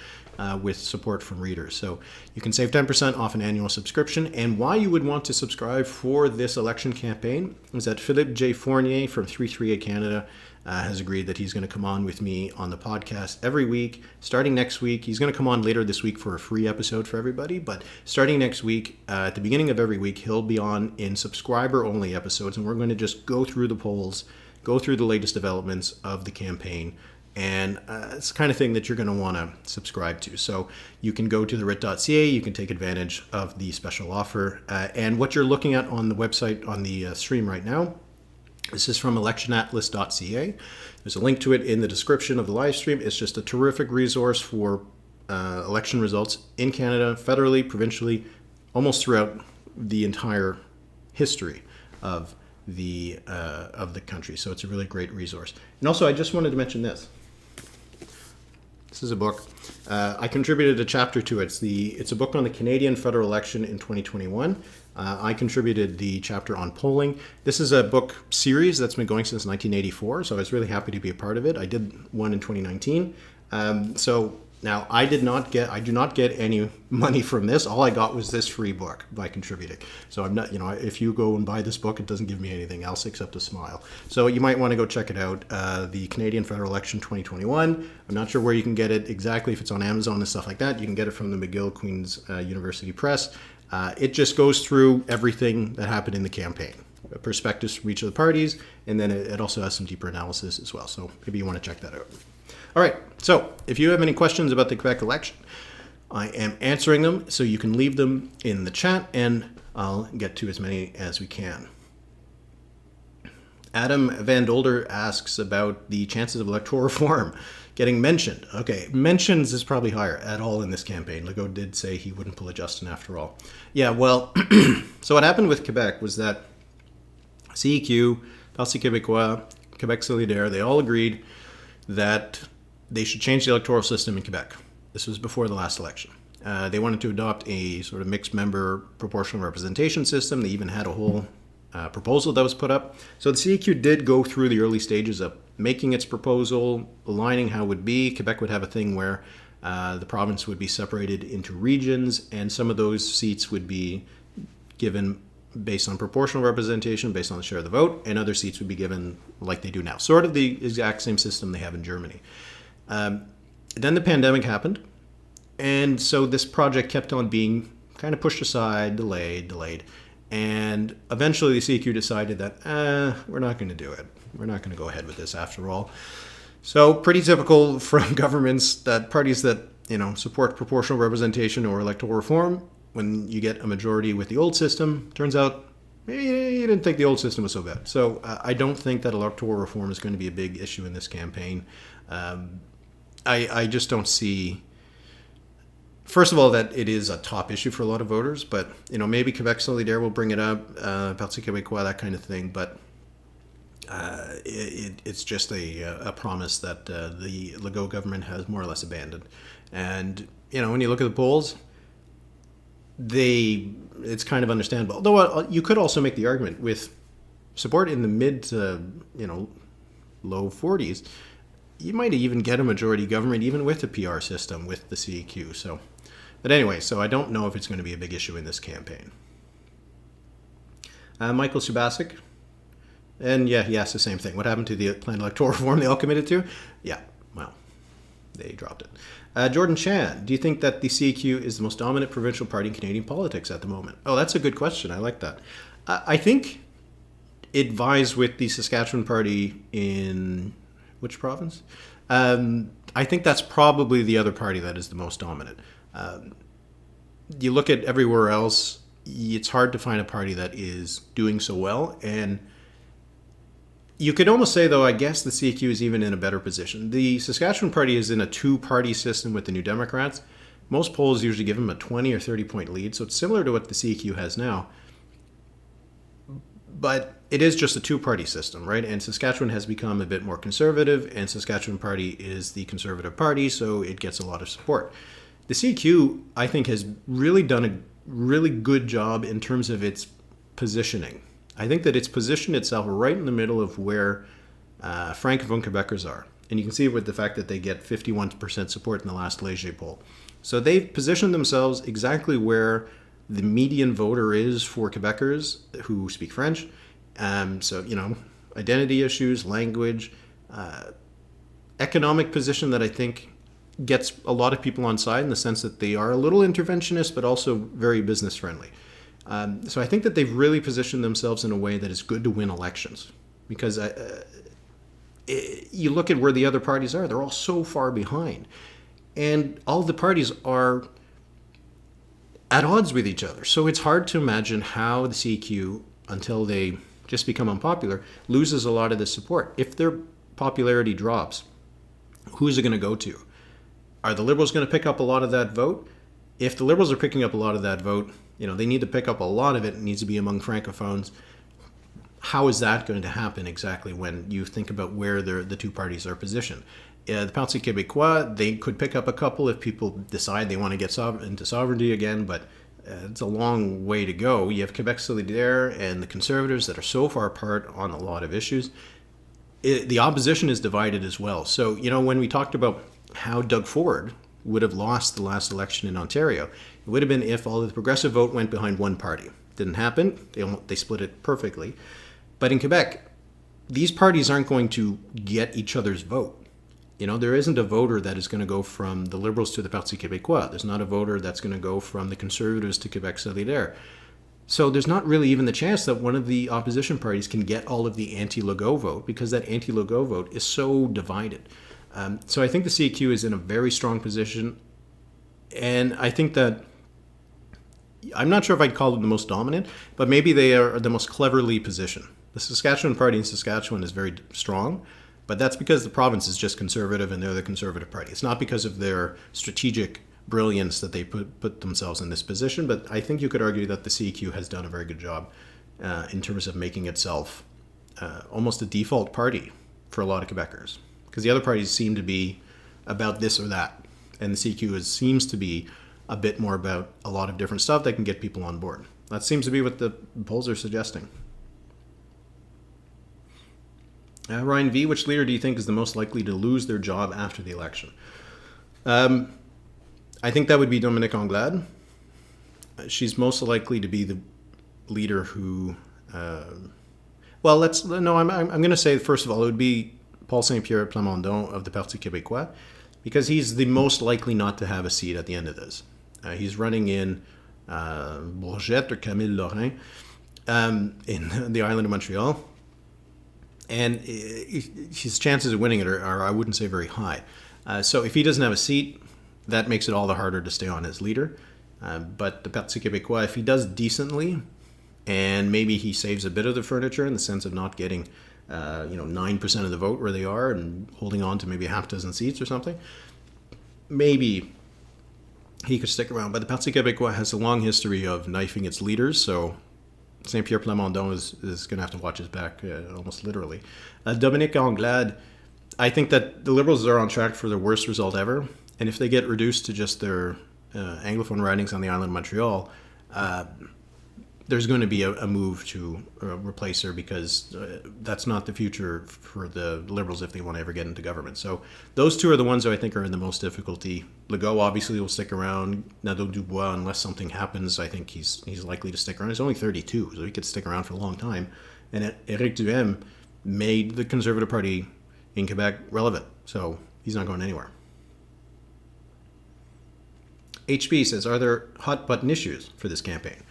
with support from readers. So you can save 10% off an annual subscription. And why you would want to subscribe for this election campaign is that Philippe J. Fournier from 338 Canada has agreed that he's going to come on with me on the podcast every week. Starting next week, he's going to come on later this week for a free episode for everybody. But starting next week, at the beginning of every week, he'll be on in subscriber-only episodes. And we're going to just go through the polls, go through the latest developments of the campaign. And it's the kind of thing that you're going to want to subscribe to. So you can go to the writ.ca, you can take advantage of the special offer. And what you're looking at on the website, on the stream right now, this is from electionatlas.ca. There's a link to it in the description of the live stream. It's just a terrific resource for election results in Canada, federally, provincially, almost throughout the entire history of the country. So it's a really great resource. And also, I just wanted to mention this. This is a book. I contributed a chapter to it. It's a book on the Canadian federal election in 2021. I contributed the chapter on polling. This is a book series that's been going since 1984, so I was really happy to be a part of it. I did one in 2019. So now I do not get any money from this. All I got was this free book by contributing. So I'm not, if you go and buy this book, it doesn't give me anything else except a smile. So you might want to go check it out. The Canadian Federal Election 2021. I'm not sure where you can get it exactly, if it's on Amazon and stuff like that. You can get it from the McGill Queen's University Press. It just goes through everything that happened in the campaign. perspectives from each of the parties, and then it also has some deeper analysis as well. So maybe you want to check that out. All right, so if you have any questions about the Quebec election, I am answering them, so you can leave them in the chat, and I'll get to as many as we can. Adam Van Dolder asks about the chances of electoral reform getting mentioned. Okay, mentions is probably higher at all in this campaign. Legault did say he wouldn't pull a Justin after all. Yeah, well, so what happened with Quebec was that CEQ, Parti Québécois, Québec Solidaire, they all agreed that they should change the electoral system in Quebec. This was before the last election. They wanted to adopt a sort of mixed member proportional representation system. They even had a whole proposal that was put up. So the CEQ did go through the early stages of making its proposal, aligning how it would be. Quebec would have a thing where the province would be separated into regions, and some of those seats would be given based on proportional representation, based on the share of the vote, and other seats would be given like they do now. Sort of the exact same system they have in Germany. Then the pandemic happened, and so this project kept on being kind of pushed aside, delayed. And eventually the CQ decided that, we're not going to do it. We're not going to go ahead with this after all. So pretty typical from governments that parties that, support proportional representation or electoral reform, when you get a majority with the old system, turns out maybe you didn't think the old system was so bad. So I don't think that electoral reform is going to be a big issue in this campaign. I just don't see... First of all, that it is a top issue for a lot of voters, but maybe Quebec Solidaire will bring it up, Parti Québécois, that kind of thing. But it's just a promise that the Legault government has more or less abandoned. And when you look at the polls, it's kind of understandable. Although you could also make the argument with support in the mid to low 40s, you might even get a majority government even with a PR system with the CEQ. So. But anyway, so I don't know if it's going to be a big issue in this campaign. Michael Subasic. And yeah, he asked the same thing. What happened to the planned electoral reform they all committed to? Yeah, well, they dropped it. Jordan Chan, do you think that the CEQ is the most dominant provincial party in Canadian politics at the moment? Oh, that's a good question. I like that. I think it vies with the Saskatchewan party in which province? I think that's probably the other party that is the most dominant. You look at everywhere else, it's hard to find a party that is doing so well. And you could almost say, though, I guess the CQ is even in a better position. The Saskatchewan party is in a two-party system with the New Democrats. Most polls usually give them a 20 or 30-point lead, so it's similar to what the CQ has now. But it is just a two-party system, right? And Saskatchewan has become a bit more conservative, and Saskatchewan party is the conservative party, so it gets a lot of support. The CQ, I think, has really done a really good job in terms of its positioning. I think that it's positioned itself right in the middle of where Francophone Quebecers are. And you can see it with the fact that they get 51% support in the last Leger poll. So they've positioned themselves exactly where the median voter is for Quebecers who speak French. So, identity issues, language, economic position that I think gets a lot of people on side in the sense that they are a little interventionist, but also very business friendly. So I think that they've really positioned themselves in a way that is good to win elections. Because you look at where the other parties are, they're all so far behind. And all the parties are at odds with each other. So it's hard to imagine how the CQ, until they just become unpopular, loses a lot of this support. If their popularity drops, who's it going to go to? Are the Liberals going to pick up a lot of that vote? If the Liberals are picking up a lot of that vote, they need to pick up a lot of it. It needs to be among Francophones. How is that going to happen exactly when you think about where the two parties are positioned? The Parti Québécois, they could pick up a couple if people decide they want to get into sovereignty again, but it's a long way to go. You have Quebec Solidaire and the Conservatives that are so far apart on a lot of issues. The opposition is divided as well. So, when we talked about how Doug Ford would have lost the last election in Ontario, it would have been if all of the progressive vote went behind one party. Didn't happen. They split it perfectly. But in Quebec, these parties aren't going to get each other's vote. There isn't a voter that is going to go from the Liberals to the Parti Québécois. There's not a voter that's going to go from the Conservatives to Quebec Solidaire. So there's not really even the chance that one of the opposition parties can get all of the anti-Legault vote, because that anti-Legault vote is so divided. So I think the CQ is in a very strong position. And I think that, I'm not sure if I'd call them the most dominant, but maybe they are the most cleverly positioned. The Saskatchewan party in Saskatchewan is very strong, but that's because the province is just conservative and they're the conservative party. It's not because of their strategic brilliance that they put themselves in this position, but I think you could argue that the CQ has done a very good job in terms of making itself almost a default party for a lot of Quebecers. Because the other parties seem to be about this or that, and the CQ seems to be a bit more about a lot of different stuff that can get people on board. That seems to be what the polls are suggesting. Ryan V., which leader do you think is the most likely to lose their job after the election? I think that would be Dominique Anglade. She's most likely to be the leader who... I'm going to say, first of all, it would be Paul Saint-Pierre Plamondon of the Parti Québécois, because he's the most likely not to have a seat at the end of this. He's running in Bourget or Camille Lorrain in the island of Montreal. And his chances of winning it are, I wouldn't say, very high. So if he doesn't have a seat, that makes it all the harder to stay on as leader. But the Parti Québécois, if he does decently, and maybe he saves a bit of the furniture in the sense of not getting 9% of the vote where they are and holding on to maybe a half dozen seats or something, maybe he could stick around. But the Parti Québécois has a long history of knifing its leaders, so Saint-Pierre Plamondon is going to have to watch his back, almost literally. Dominique Anglade, I think that the Liberals are on track for their worst result ever, and if they get reduced to just their Anglophone ridings on the island of Montreal, there's going to be a move to replace her, because that's not the future for the Liberals if they want to ever get into government. So those two are the ones who I think are in the most difficulty. Legault obviously will stick around. Nado Dubois, unless something happens, I think he's likely to stick around. He's only 32, so he could stick around for a long time. And Éric Duhaime made the Conservative Party in Quebec relevant, so he's not going anywhere. HB says, are there hot button issues for this campaign?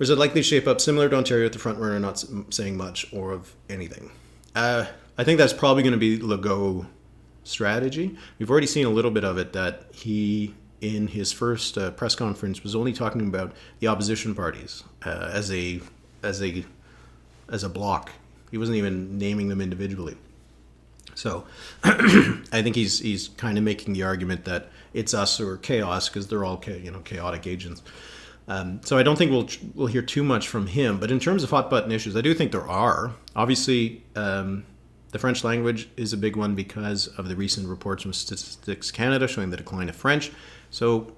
Or is it likely to shape up similar to Ontario with the front runner not saying much or of anything? I think that's probably going to be Legault's strategy. We've already seen a little bit of it, that he, in his first press conference, was only talking about the opposition parties as a block. He wasn't even naming them individually. So I think he's kind of making the argument that it's us or chaos, because they're all chaotic agents. So I don't think we'll hear too much from him. But in terms of hot button issues, I do think there are. Obviously, the French language is a big one because of the recent reports from Statistics Canada showing the decline of French. So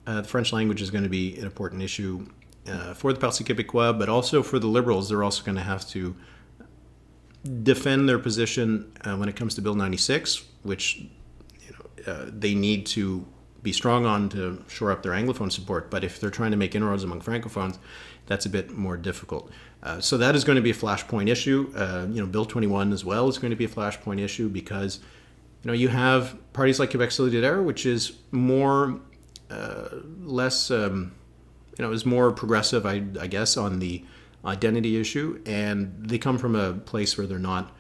the French language is going to be an important issue for the Parti Québécois, but also for the Liberals. They're also going to have to defend their position when it comes to Bill 96, which they need to be strong on to shore up their Anglophone support. But if they're trying to make inroads among Francophones, that's a bit more difficult. So that is going to be a flashpoint issue. Bill 21 as well is going to be a flashpoint issue, because you have parties like Quebec Solidaire, which is more is more progressive, I guess, on the identity issue, and they come from a place where they're not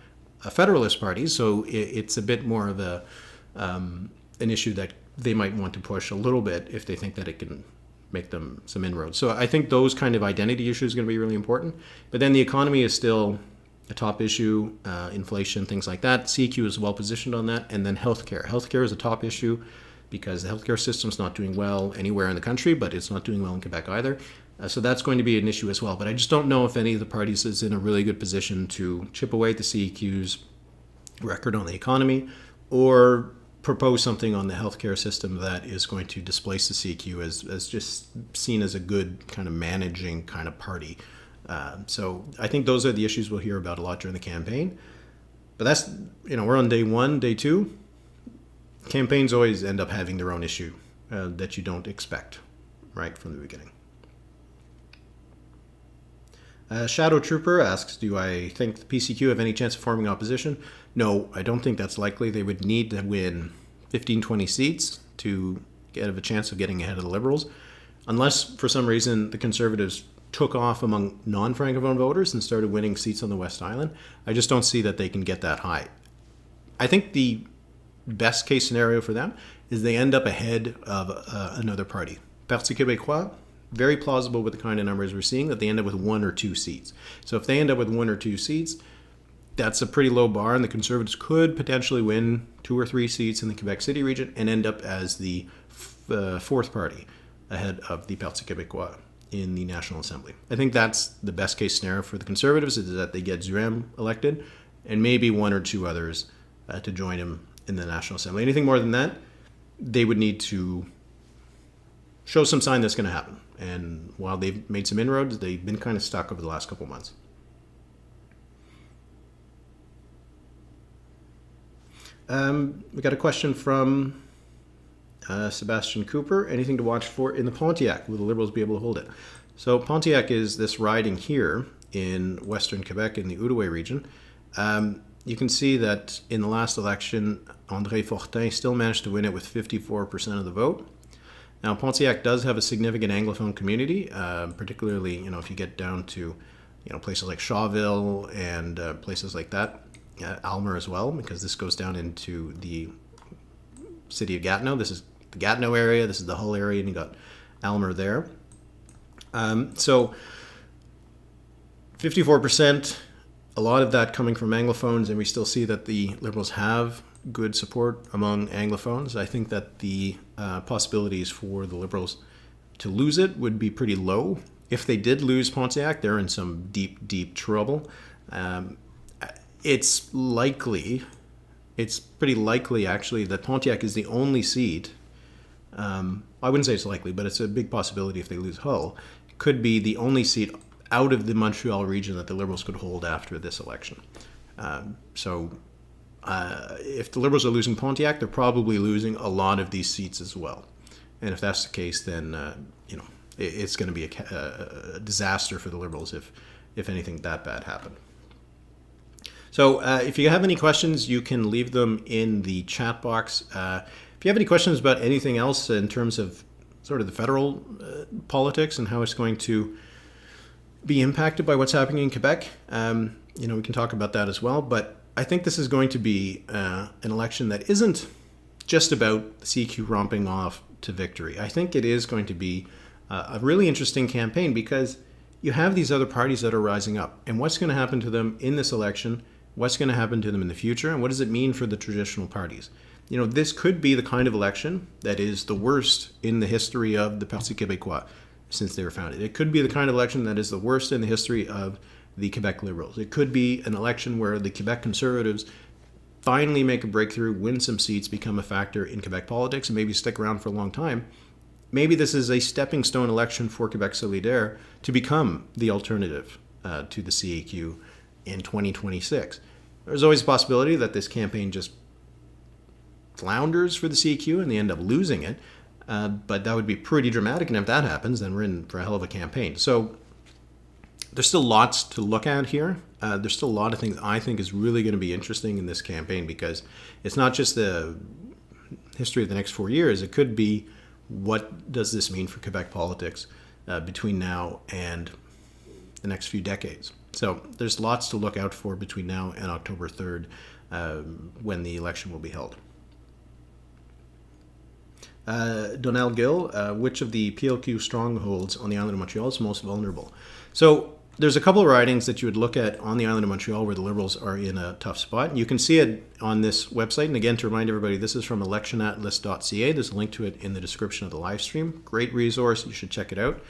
a federalist party, so it's a bit more of an issue that they might want to push a little bit if they think that it can make them some inroads. So I think those kind of identity issues are going to be really important. But then the economy is still a top issue, inflation, things like that. CQ is well positioned on that. And then healthcare. Healthcare is a top issue because the healthcare system's not doing well anywhere in the country, but it's not doing well in Quebec either. So that's going to be an issue as well. But I just don't know if any of the parties is in a really good position to chip away at the CQ's record on the economy, or propose something on the healthcare system that is going to displace the CQ as just seen as a good kind of managing kind of party. So I think those are the issues we'll hear about a lot during the campaign. But that's, we're on day one, day two. Campaigns always end up having their own issue that you don't expect right from the beginning. Shadow Trooper asks, do I think the PCQ have any chance of forming opposition? No, I don't think that's likely. They would need to win 15, 20 seats to get a chance of getting ahead of the Liberals. Unless, for some reason, the Conservatives took off among non-Francophone voters and started winning seats on the West Island. I just don't see that they can get that high. I think the best case scenario for them is they end up ahead of another party. Parti Québécois, very plausible with the kind of numbers we're seeing, that they end up with 1 or 2 seats. So if they end up with 1 or 2 seats, that's a pretty low bar, and the Conservatives could potentially win 2 or 3 seats in the Quebec City region and end up as the 4th party ahead of the Parti Québécois in the National Assembly. I think that's the best case scenario for the Conservatives, is that they get Duhem elected and maybe 1 or 2 others to join him in the National Assembly. Anything more than that, they would need to show some sign that's going to happen. And while they've made some inroads, they've been kind of stuck over the last couple months. We got a question from Sebastian Cooper. Anything to watch for in the Pontiac? Will the Liberals be able to hold it? So Pontiac is this riding here in Western Quebec in the Outaouais region. You can see that in the last election, André Fortin still managed to win it with 54% of the vote. Now, Pontiac does have a significant Anglophone community, particularly, if you get down to, places like Shawville and places like that. Almer as well, because this goes down into the city of Gatineau. This is the Gatineau area, this is the Hull area, and you got Almer there. So 54%, a lot of that coming from Anglophones, and we still see that the Liberals have good support among Anglophones. I think that the possibilities for the Liberals to lose it would be pretty low. If they did lose Pontiac, they're in some deep, deep trouble. It's pretty likely actually that Pontiac is the only seat, I wouldn't say it's likely, but it's a big possibility if they lose Hull, could be the only seat out of the Montreal region that the Liberals could hold after this election. If the Liberals are losing Pontiac, they're probably losing a lot of these seats as well. And if that's the case, then it's going to be a disaster for the Liberals if anything that bad happened. So if you have any questions, you can leave them in the chat box. If you have any questions about anything else in terms of sort of the federal politics and how it's going to be impacted by what's happening in Quebec, we can talk about that as well. But I think this is going to be an election that isn't just about the CQ romping off to victory. I think it is going to be a really interesting campaign because you have these other parties that are rising up. And what's going to happen to them in this election? What's going to happen to them in the future? And what does it mean for the traditional parties? This could be the kind of election that is the worst in the history of the Parti Québécois since they were founded. It could be the kind of election that is the worst in the history of the Quebec Liberals. It could be an election where the Quebec Conservatives finally make a breakthrough, win some seats, become a factor in Quebec politics, and maybe stick around for a long time. Maybe this is a stepping stone election for Quebec Solidaire to become the alternative to the CAQ in 2026. There's always a possibility that this campaign just flounders for the CAQ and they end up losing it, but that would be pretty dramatic, and if that happens, then we're in for a hell of a campaign. So there's still lots to look at here. There's still a lot of things I think is really going to be interesting in this campaign, because it's not just the history of the next 4 years. It could be, what does this mean for Quebec politics between now and the next few decades? So there's lots to look out for between now and October 3rd, when the election will be held. Donnell Gill, which of the PLQ strongholds on the island of Montreal is most vulnerable? So there's a couple of ridings that you would look at on the island of Montreal where the Liberals are in a tough spot. You can see it on this website. And again, to remind everybody, this is from electionatlas.ca. There's a link to it in the description of the live stream. Great resource. You should check it out.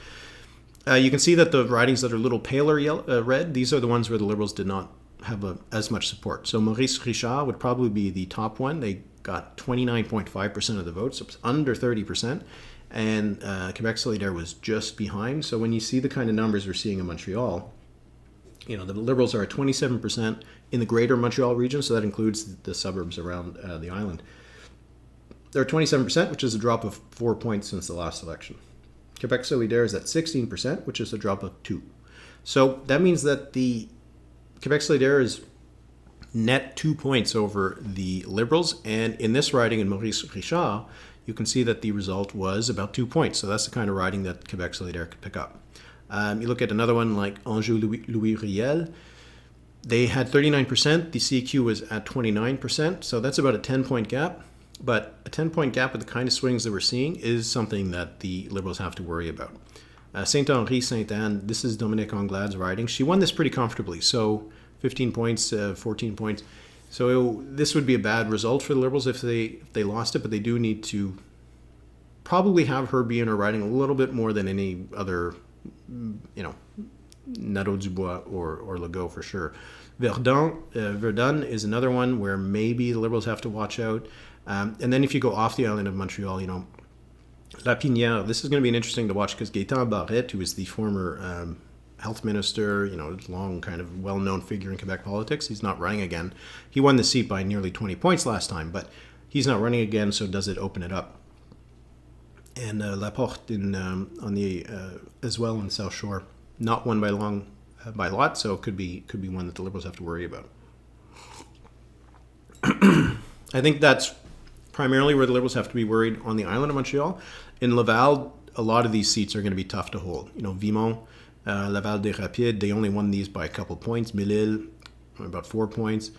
You can see that the ridings that are a little paler red, these are the ones where the Liberals did not have as much support. So Maurice Richard would probably be the top one. They got 29.5% of the votes, so it's under 30%. And Quebec Solidaire was just behind. So when you see the kind of numbers we're seeing in Montreal, the Liberals are at 27% in the greater Montreal region, so that includes the suburbs around the island. They're at 27%, which is a drop of 4 points since the last election. Quebec Solidaire is at 16%, which is a drop of 2. So that means that the Quebec Solidaire is net 2 points over the Liberals. And in this riding in Maurice Richard, you can see that the result was about 2 points. So that's the kind of riding that Quebec Solidaire could pick up. You look at another one like Anjou Louis Riel. They had 39%. The CQ was at 29%. So that's about a 10-point gap. But a 10-point gap with the kind of swings that we're seeing is something that the Liberals have to worry about. Saint-Henri, Sainte-Anne, this is Dominique Anglade's riding. She won this pretty comfortably. So 15 points, 14 points. So this would be a bad result for the Liberals if they lost it, but they do need to probably have her be in her riding a little bit more than any other, Nado, Dubois, or Legault for sure. Verdun is another one where maybe the Liberals have to watch out. And then if you go off the island of Montreal, Lapinière, this is going to be interesting to watch because Gaétan Barrette, who is the former health minister, long kind of well-known figure in Quebec politics, he's not running again. He won the seat by nearly 20 points last time, but he's not running again, so does it open it up? And Laporte on the as well in South Shore, not won by lot, so it could be one that the Liberals have to worry about. I think that's primarily where the Liberals have to be worried on the island of Montreal. In Laval, a lot of these seats are going to be tough to hold. Vimont, Laval des Rapides, they only won these by a couple points. Mille-Île, about 4 points.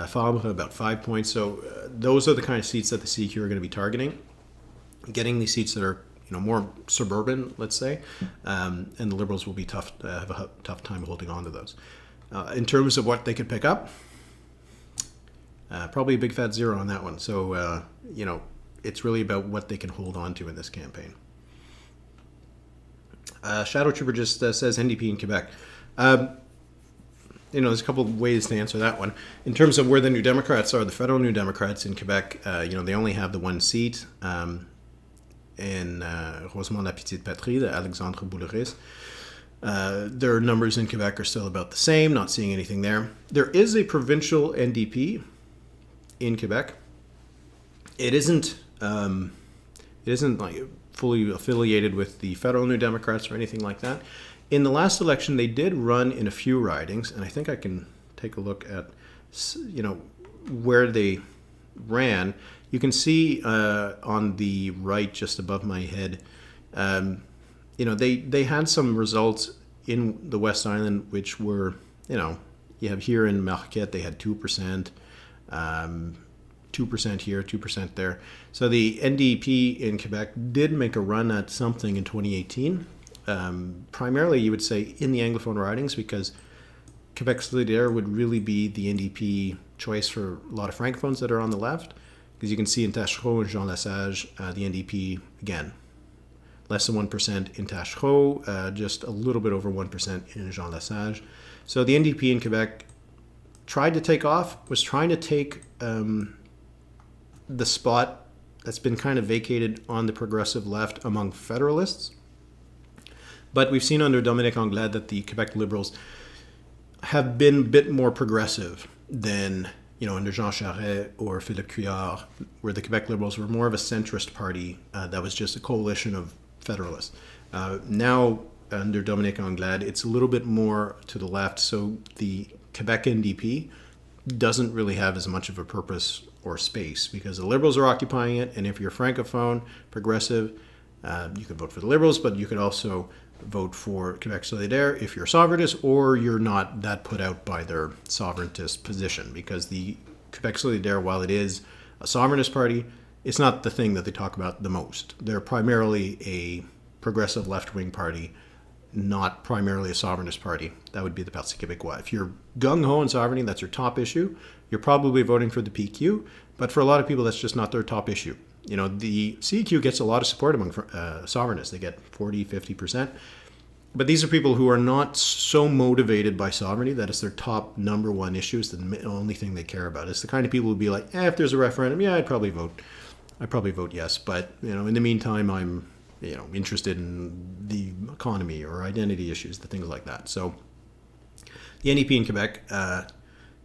Fabre, about 5 points. So those are the kind of seats that the CQ are going to be targeting. Getting these seats that are more suburban, let's say, and the Liberals will be have a tough time holding on to those. In terms of what they could pick up, probably a big fat zero on that one. So, it's really about what they can hold on to in this campaign. Shadow Trooper just says NDP in Quebec. There's a couple of ways to answer that one. In terms of where the New Democrats are, the federal New Democrats in Quebec, they only have the one seat in Rosemont la Petite Patrie, the Alexandre Bouleris. Their numbers in Quebec are still about the same, not seeing anything there. There is a provincial NDP in Quebec. It isn't like fully affiliated with the federal New Democrats or anything like that. In the last election, they did run in a few ridings, and I think I can take a look at, where they ran. You can see on the right, just above my head, they had some results in the West Island, which were, you have here in Marquette, they had 2%, 2% here, 2% there. So the NDP in Quebec did make a run at something in 2018. Primarily, you would say, in the Anglophone ridings, because Quebec Solidaire would really be the NDP choice for a lot of Francophones that are on the left. Because you can see in Taschereau and Jean Lesage, the NDP, again, less than 1% in Taschereau, just a little bit over 1% in Jean Lesage. So the NDP in Quebec tried to take off, was trying to take the spot that's been kind of vacated on the progressive left among Federalists. But we've seen under Dominique Anglade that the Quebec Liberals have been a bit more progressive than, under Jean Charest or Philippe Couillard, where the Quebec Liberals were more of a centrist party that was just a coalition of Federalists. Now, under Dominique Anglade, it's a little bit more to the left, so the Quebec NDP doesn't really have as much of a purpose or space because the Liberals are occupying it, and if you're Francophone, progressive, you could vote for the Liberals, but you could also vote for Quebec Solidaire if you're sovereigntist or you're not that put out by their sovereigntist position, because the Quebec Solidaire, while it is a sovereigntist party, it's not the thing that they talk about the most. They're primarily a progressive left-wing party, not primarily a sovereigntist party. That would be the Parti Québécois. If you're gung-ho on sovereignty, that's your top issue, you're probably voting for the PQ, but for a lot of people, that's just not their top issue. The CQ gets a lot of support among sovereignists. They get 40, 50%. But these are people who are not so motivated by sovereignty that it's their top number one issue. It's the only thing they care about. It's the kind of people who would be like, if there's a referendum, yeah, I'd probably vote yes. But, in the meantime, I'm, interested in the economy or identity issues, the things like that. So the NDP in Quebec,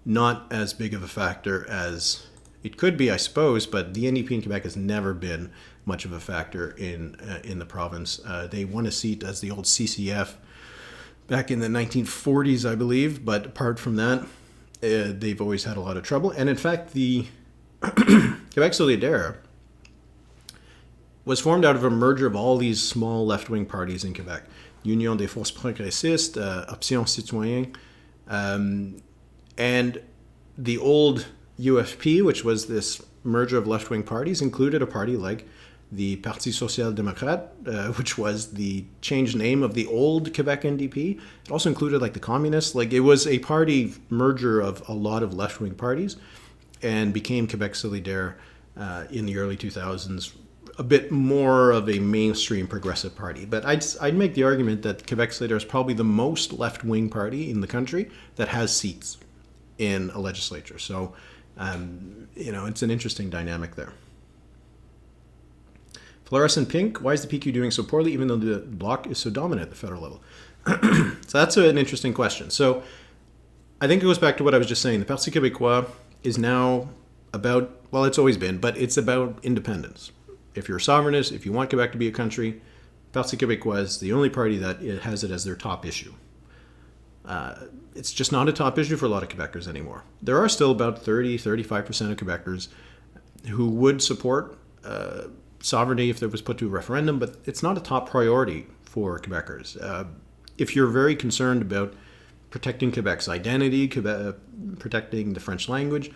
not as big of a factor as it could be, I suppose, but the NDP in Quebec has never been much of a factor in the province. They won a seat as the old CCF back in the 1940s, I believe, but apart from that, they've always had a lot of trouble. And in fact, the Quebec Solidaire was formed out of a merger of all these small left-wing parties in Quebec. Union des Forces Progressistes, Option Citoyen, and the old UFP, which was this merger of left-wing parties, included a party like the Parti Social-Démocrate, which was the changed name of the old Quebec NDP. It also included like the Communists. Like it was a party merger of a lot of left-wing parties, and became Quebec Solidaire in the early 2000s, a bit more of a mainstream progressive party. But I'd make the argument that Quebec Solidaire is probably the most left-wing party in the country that has seats in a legislature. So, it's an interesting dynamic there. Fluorescent pink, why is the PQ doing so poorly even though the Bloc is so dominant at the federal level? So that's an interesting question. So I think it goes back to what I was just saying. The Parti Québécois is now about, well, it's always been, but it's about independence. If you're a sovereignist, if you want Quebec to be a country, Parti Québécois is the only party that has it as their top issue. It's just not a top issue for a lot of Quebecers anymore. There are still about 30-35% of Quebecers who would support sovereignty if it was put to a referendum, but it's not a top priority for Quebecers. If you're very concerned about protecting Quebec's identity, protecting the French language,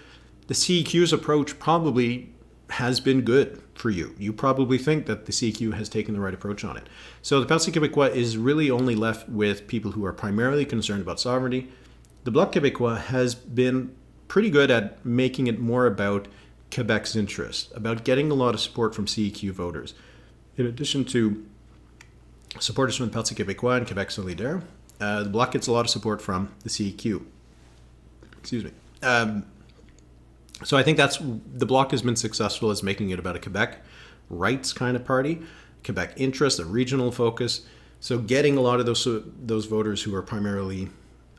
the CEQ's approach probably has been good for you. You probably think that the CEQ has taken the right approach on it. So the Parti Québécois is really only left with people who are primarily concerned about sovereignty. The Bloc Québécois has been pretty good at making it more about Quebec's interest, about getting a lot of support from CEQ voters. In addition to supporters from the Parti Québécois and Quebec Solidaire, the Bloc gets a lot of support from the CEQ. Excuse me. So I think the Bloc has been successful as making it about a Quebec rights kind of party, Quebec interest, a regional focus. So getting a lot of those voters who are primarily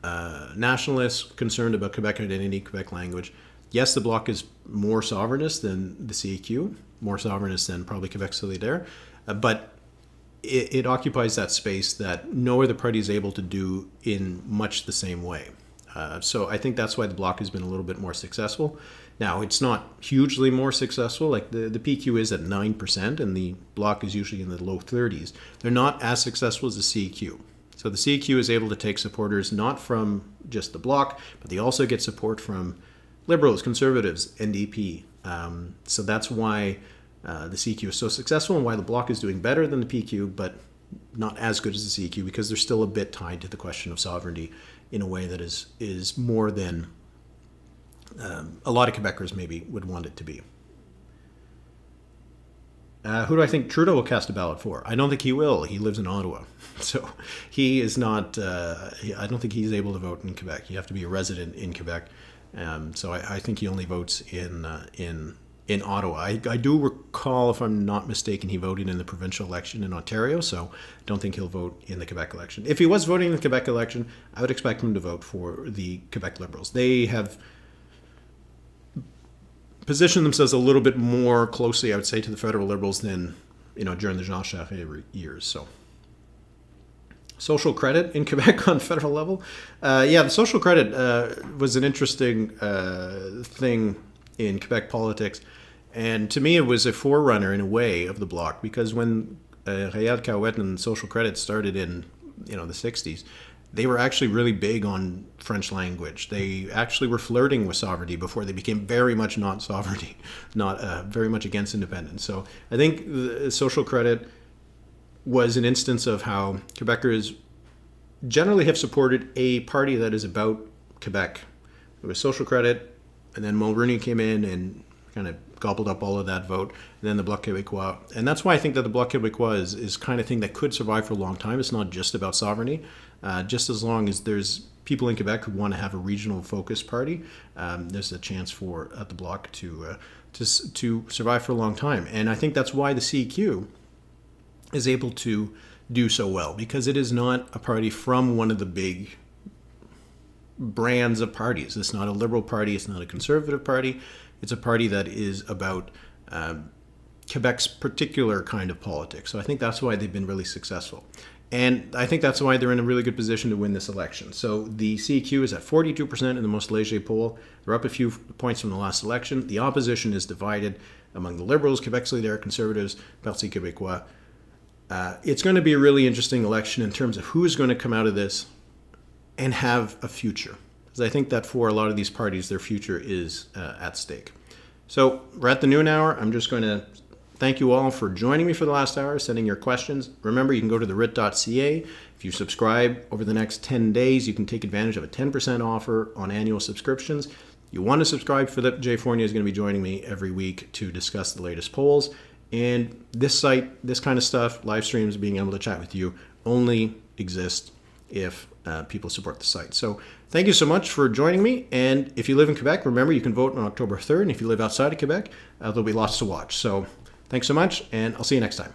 nationalists, concerned about Quebec identity, Quebec language. Yes, the Bloc is more sovereignist than the CEQ, more sovereignist than probably Quebec Solidaire, but it occupies that space that no other party is able to do in much the same way. So I think that's why the Bloc has been a little bit more successful. Now, it's not hugely more successful. Like the PQ is at 9%, and the Bloc is usually in the low 30s. They're not as successful as the CEQ. So the CEQ is able to take supporters not from just the Bloc, but they also get support from Liberals, Conservatives, NDP. So that's why the CEQ is so successful and why the Bloc is doing better than the PQ, but not as good as the CEQ because they're still a bit tied to the question of sovereignty in a way that is more than a lot of Quebecers maybe would want it to be. Who do I think Trudeau will cast a ballot for? I don't think he will. He lives in Ottawa. So he is not, I don't think he's able to vote in Quebec. You have to be a resident in Quebec. So I think he only votes in Ottawa. I do recall, if I'm not mistaken, he voted in the provincial election in Ontario, so I don't think he'll vote in the Quebec election. If he was voting in the Quebec election, I would expect him to vote for the Quebec Liberals. They have positioned themselves a little bit more closely, I would say, to the federal Liberals than during the Jean Charest years. So, social credit in Quebec on federal level, the social credit was an interesting thing in Quebec politics. And to me, it was a forerunner in a way of the Bloc, because when Rayad Cahouette and social credit started in the 60s, they were actually really big on French language. They actually were flirting with sovereignty before they became very much not sovereignty, not very much against independence. So I think the social credit was an instance of how Quebecers generally have supported a party that is about Quebec. It was social credit, and then Mulroney came in and kind of gobbled up all of that vote, and then the Bloc Québécois. And that's why I think that the Bloc Québécois is kind of thing that could survive for a long time. It's not just about sovereignty. Just as long as there's people in Quebec who want to have a regional focus party, there's a chance for the Bloc to survive for a long time. And I think that's why the CEQ is able to do so well, because it is not a party from one of the big brands of parties. It's not a liberal party. It's not a conservative party. It's a party that is about Quebec's particular kind of politics. So I think that's why they've been really successful. And I think that's why they're in a really good position to win this election. So the CEQ is at 42% in the most léger poll. They're up a few points from the last election. The opposition is divided among the Liberals, Quebec Solidaire, Conservatives, Parti Québécois. It's going to be a really interesting election in terms of who's going to come out of this and have a future. Because I think that for a lot of these parties, their future is at stake. So we're at the noon hour. I'm just going to thank you all for joining me for the last hour, sending your questions. Remember, you can go to therit.ca. If you subscribe over the next 10 days, you can take advantage of a 10% offer on annual subscriptions. You want to subscribe. Philip J. Fournier is going to be joining me every week to discuss the latest polls. And this site, this kind of stuff, live streams, being able to chat with you, only exist if people support the site. So thank you so much for joining me. And if you live in Quebec, remember, you can vote on October 3rd. And if you live outside of Quebec, there'll be lots to watch. So thanks so much, and I'll see you next time.